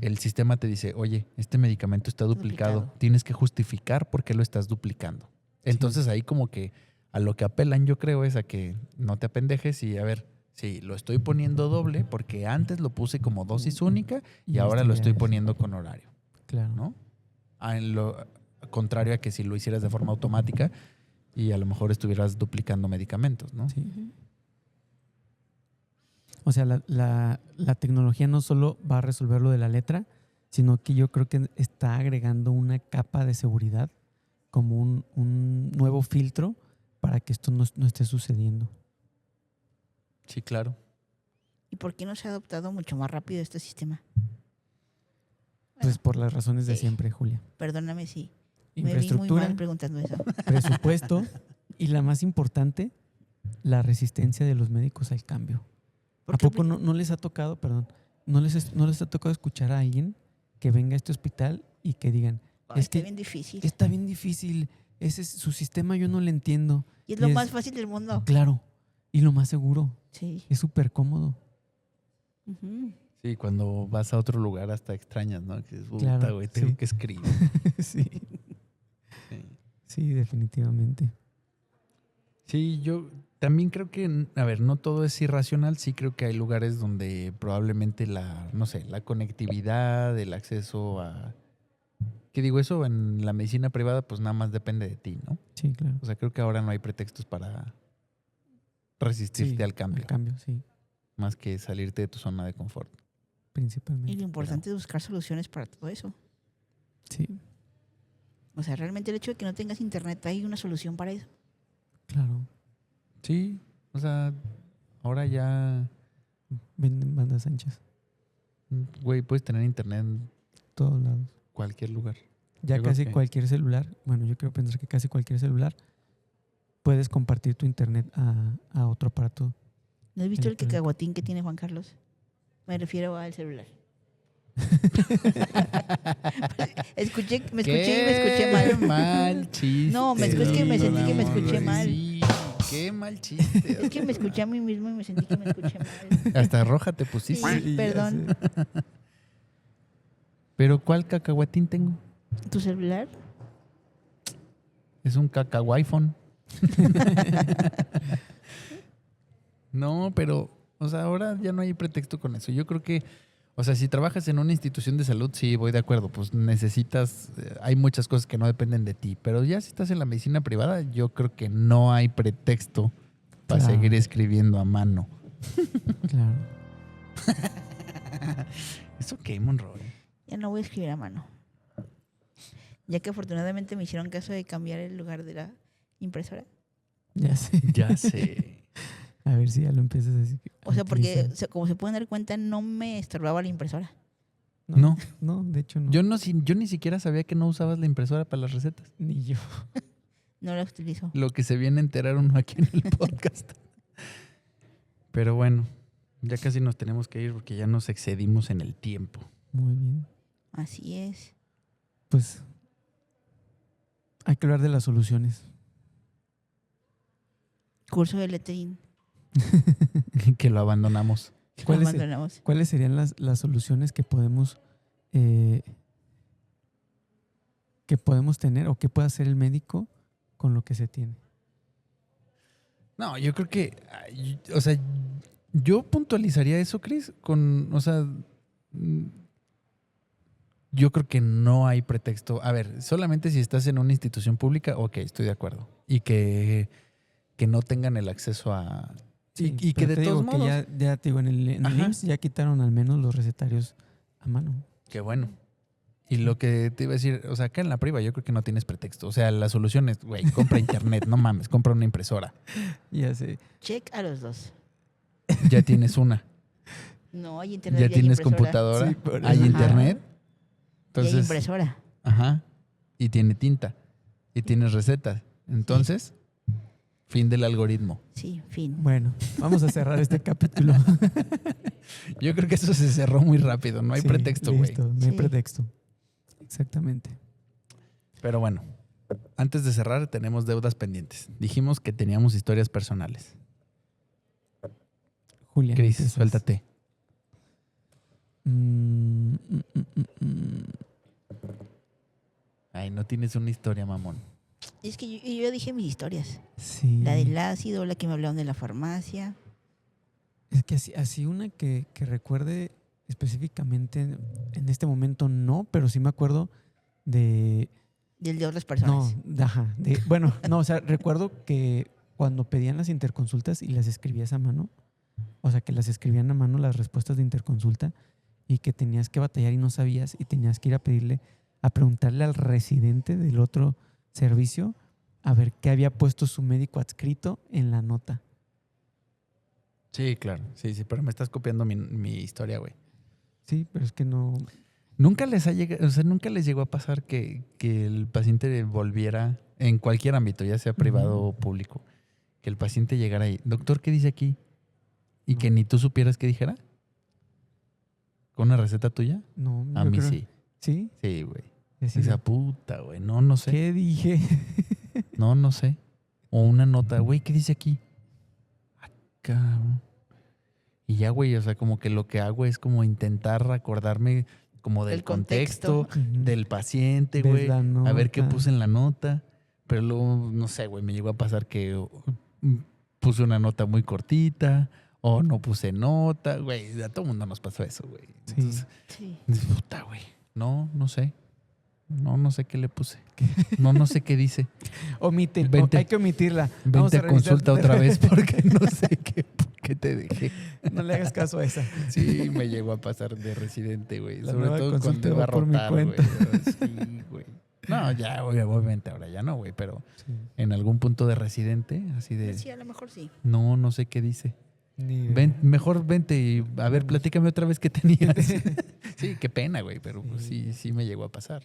El sistema te dice, oye, este medicamento está duplicado. Duplicado. Tienes que justificar por qué lo estás duplicando. Entonces ahí como que a lo que apelan yo creo es a que no te apendejes y a ver, sí, lo estoy poniendo doble porque antes lo puse como dosis única y ahora esto lo ya estoy es- poniendo con horario, Claro. ¿no? En lo contrario a que si lo hicieras de forma automática y a lo mejor estuvieras duplicando medicamentos, ¿no? Sí. Ujú. O sea, la tecnología no solo va a resolver lo de la letra, sino que yo creo que está agregando una capa de seguridad como un nuevo filtro para que esto no esté sucediendo. Sí, claro. ¿Y por qué no se ha adoptado mucho más rápido este sistema? Pues por las razones de sí. siempre, Julia. Perdóname si me vi muy Infraestructura, mal preguntando eso. presupuesto y la más importante, la resistencia de los médicos al cambio. ¿A Porque poco no les ha tocado, perdón, no les ha tocado escuchar a alguien que venga a este hospital y que digan, Ay, es está que bien difícil. está bien difícil, su sistema yo no le entiendo? Y es lo y es- más fácil del mundo. Claro, y lo más seguro, Sí. es súper cómodo. Ujú. Sí, cuando vas a otro lugar hasta extrañas, ¿no? Que es, puta, Claro, güey, tengo sí. que escribir. Sí, Sí. sí, definitivamente. Sí, yo también creo que, a ver, no todo es irracional. Sí creo que hay lugares donde probablemente no sé, la conectividad, el acceso a... ¿Qué digo? Eso en la medicina privada pues nada más depende de ti, ¿no? Sí, claro. O sea, creo que ahora no hay pretextos para resistirte Sí, al cambio, Al cambio, sí, más que salirte de tu zona de confort. principalmente. Y lo importante es buscar soluciones para todo eso. Sí, O sea, realmente el hecho de que no tengas internet, hay una solución para eso. claro. Sí, o sea, ahora ya, Venden bandas anchas, güey, puedes tener internet en todos lados. cualquier lugar. Ya Yo creo casi que- cualquier celular, bueno, yo quiero pensar que casi cualquier celular puedes compartir tu internet a otro aparato. ¿No has visto el Electrónico. cacahuatín que tiene Juan Carlos? Me refiero al celular. Me escuché y me escuché mal. mal chiste. No, es que me sentí que me escuché mal. Sí, qué mal chiste. Es que me escuché a mí mismo y me sentí que me escuché mal. Hasta roja te pusiste. Sí, perdón. Pero ¿cuál cacahuatín tengo? ¿Tu celular? Es un cacahuiphone. No, pero, o sea, ahora ya no hay pretexto con eso. Yo creo que, o sea, si trabajas en una institución de salud, sí, voy de acuerdo, pues necesitas, hay muchas cosas que no dependen de ti, pero ya si estás en la medicina privada, yo creo que no hay pretexto para Claro. seguir escribiendo a mano. Claro. ¿Eso qué, Monroy? Ya no voy a escribir a mano. Ya que afortunadamente me hicieron caso de cambiar el lugar de la impresora. Ya sé. Ya sé. A ver si ya lo empiezas a decir. O sea, porque como se pueden dar cuenta, no me estorbaba la impresora. No. No, de hecho no. Yo ni siquiera sabía que no usabas la impresora para las recetas. Ni yo. No la utilizo. Lo que se viene a enterar uno aquí en el podcast. Pero bueno, ya casi nos tenemos que ir porque ya nos excedimos en el tiempo. Muy bien. Así es. Pues hay que hablar de las soluciones. Curso de lettering. Que lo abandonamos. Lo ¿Cuáles, abandonamos. ¿Cuáles serían las soluciones que podemos tener o que puede hacer el médico con lo que se tiene? No, yo creo que, o sea, yo puntualizaría eso, Chris, o sea, yo creo que no hay pretexto. A ver, solamente si estás en una institución pública, ok, estoy de acuerdo. Y que no tengan el acceso a Sí, y que pero de te todos digo que modos... ya te digo, en el Ajá. IMSS ya quitaron al menos los recetarios a mano. Qué bueno. Y lo que te iba a decir, o sea, acá en la priva yo creo que no tienes pretexto. O sea, la solución es, güey, compra internet, no mames, compra una impresora. Ya sé. Check a los dos. Ya tienes una. No, hay internet Ya y hay tienes impresora. computadora, Sí, por hay eso. internet. Y hay Entonces, impresora. ajá. Y tiene tinta. Y tienes recetas. Entonces, fin del algoritmo. Sí, fin. Bueno, vamos a cerrar este capítulo. Yo creo que eso se cerró muy rápido. No hay Sí, pretexto, güey. listo, no hay Sí. pretexto. Exactamente. Pero bueno, antes de cerrar, tenemos deudas pendientes. Dijimos que teníamos historias personales. Julia. Cris, empiezas. suéltate. Mm, mm, mm, mm, mm. Ay, no tienes una historia, mamón. Es que yo dije mis historias. Sí. La del ácido, la que me hablaron de la farmacia. Es que así una que recuerde específicamente en este momento no, pero sí me acuerdo de... Del de otras No, personas. ajá. Bueno, no, o sea, recuerdo que cuando pedían las interconsultas y las escribías a mano, o sea, que las escribían a mano las respuestas de interconsulta y que tenías que batallar y no sabías y tenías que ir a preguntarle al residente del otro servicio a ver qué había puesto su médico adscrito en la nota. Sí, claro. Sí, pero me estás copiando mi historia, güey. Sí, pero es que no... Nunca les ha llegado, o sea, nunca les llegó a pasar que el paciente volviera en cualquier ámbito, ya sea privado o público, que el paciente llegara ahí, doctor, ¿qué dice aquí? Y No. que ni tú supieras qué dijera. ¿Con una receta tuya? No, A yo mí creo- sí. ¿Sí? Sí, güey. Y así Esa de, puta, güey. No sé. ¿qué dije? No sé. O una nota, güey, ¿qué dice aquí? Ah, cabrón. Y ya, güey, o sea, como que lo que hago es como intentar acordarme como del Del contexto. contexto, del paciente, Ves güey. la A ver qué nota. puse en la nota. Pero luego, no sé, güey, me llegó a pasar que puse una nota muy cortita o no puse nota, güey. A todo mundo nos pasó eso, güey. Sí. Entonces, Sí. puta, güey. No sé. No sé qué le puse. No sé qué dice. Omite, Vente. hay que omitirla. Vente a revisar- consulta otra vez porque no sé qué te dejé. No le hagas caso a esa. Sí, me llegó a pasar de residente, güey. La Sobre nueva todo consulta cuando iba a va por mi rotar, güey. cuenta. Sí, güey. No, ya, güey, obviamente ahora ya no, güey. Pero Sí. en algún punto de residente, así de, Sí, a lo mejor sí. no sé qué dice. Ni Mejor vente y a ver, platícame otra vez qué tenías. Sí, qué pena, güey, pero pues sí me llegó a pasar.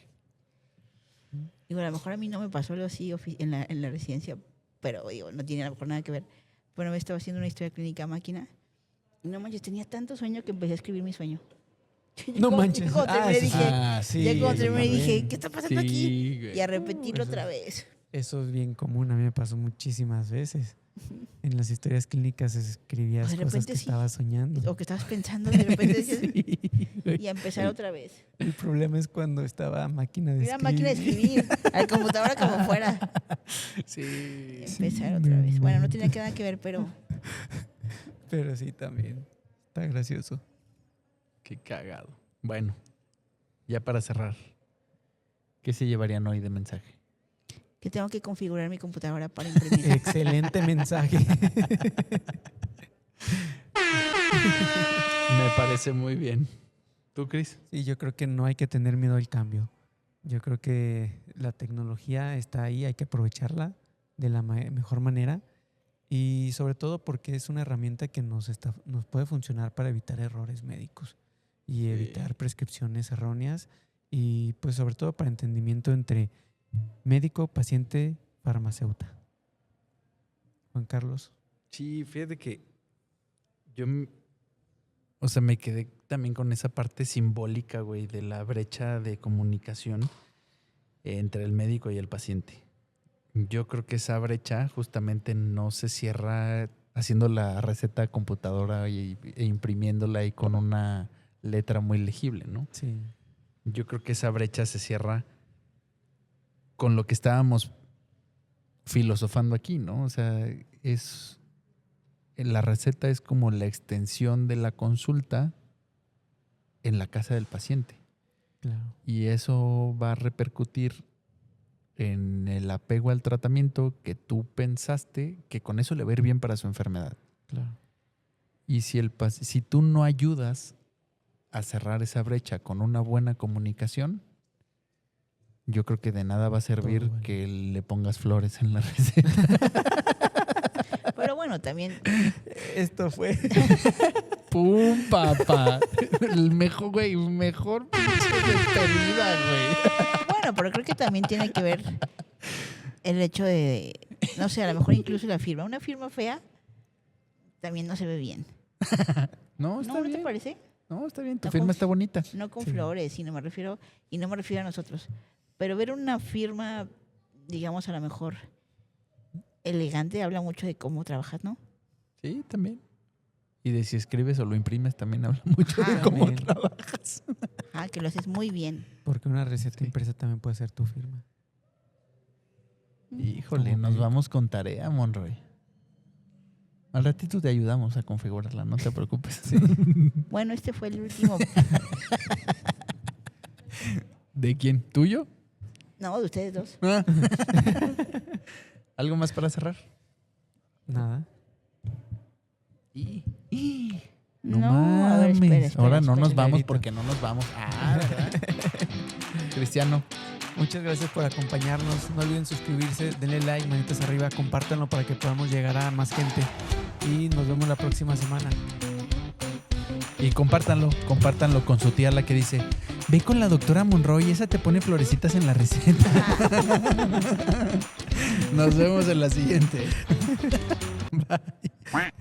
Digo, a lo mejor a mí no me pasó algo así en la residencia, pero digo, no tiene a lo mejor nada que ver. Bueno, me estaba haciendo una historia clínica a máquina. Y no manches, tenía tanto sueño que empecé a escribir mi sueño. No manches. Cuando terminé sí. dije, Sí, ya cuando eso terminé también. dije, ¿qué está pasando aquí? güey. Y a repetirlo Eso otra vez. Eso es bien común, a mí me pasó muchísimas veces. En las historias clínicas escribías Pues de cosas repente que sí. estabas soñando. O que estabas pensando, de repente decías, Sí, güey. y a empezar otra vez. El problema es cuando estaba máquina de Era escribir. máquina de escribir, a la computadora como fuera. Sí. Empezar otra vez. Bueno, no tenía nada que ver, pero Pero sí, también. Está gracioso. Qué cagado. Bueno, ya para cerrar, ¿qué se llevarían hoy de mensaje? que tengo que configurar mi computadora para imprimir. Excelente mensaje. Me parece muy bien. ¿Tú, Cris? Sí, yo creo que no hay que tener miedo al cambio. Yo creo que la tecnología está ahí, hay que aprovecharla de la mejor manera y sobre todo porque es una herramienta que nos puede funcionar para evitar errores médicos y evitar prescripciones erróneas y pues sobre todo para entendimiento entre médico, paciente, farmacéutica. Juan Carlos. Sí, fíjate que yo, o sea, me quedé también con esa parte simbólica, güey, de la brecha de comunicación entre el médico y el paciente. Yo creo que esa brecha justamente no se cierra haciendo la receta a computadora e imprimiéndola y con una letra muy legible, ¿no? Sí. Yo creo que esa brecha se cierra con lo que estábamos filosofando aquí, ¿no? O sea, la receta es como la extensión de la consulta en la casa del paciente. Claro. Y eso va a repercutir en el apego al tratamiento que tú pensaste que con eso le va a ir bien para su enfermedad. Claro. Y si tú no ayudas a cerrar esa brecha con una buena comunicación, yo creo que de nada va a servir Todo vale. que le pongas flores en la receta. Pero bueno, también, Esto fue. ¡Pum, papá! El mejor pinche despedida, güey. bueno, pero creo que también tiene que ver el hecho de, no sé, a lo mejor incluso la firma. Una firma fea también no se ve bien. No, está ¿No, no bien. te parece? No, está bien. Tu No, firma con- está bonita. No con Sí. flores, sino me refiero, y no me refiero a nosotros. Pero ver una firma, digamos, a lo mejor elegante, habla mucho de cómo trabajas, ¿no? Sí, también. Y de si escribes o lo imprimes también habla mucho de Ah, cómo también. trabajas. Ah, que lo haces muy bien. Porque una receta Sí. impresa también puede ser tu firma. Híjole, Como nos que- vamos con tarea, Monroy. Al ratito te ayudamos a configurarla, no te preocupes. Bueno, este fue el último. ¿De quién? ¿Tuyo? No, de ustedes dos. Ah. ¿Algo más para cerrar? Nada. No, a ver, mames. espera, espera, Ahora no espera. nos vamos Clarito. porque no nos vamos. Ah, ¿verdad? Cristiano, Muchas gracias por acompañarnos. No olviden suscribirse, denle like, manitas arriba, compártanlo para que podamos llegar a más gente. Y nos vemos la próxima semana. y compártanlo con su tía, la que dice: ve con la doctora Monroy, esa te pone florecitas en la receta. Nos vemos en la siguiente. Bye.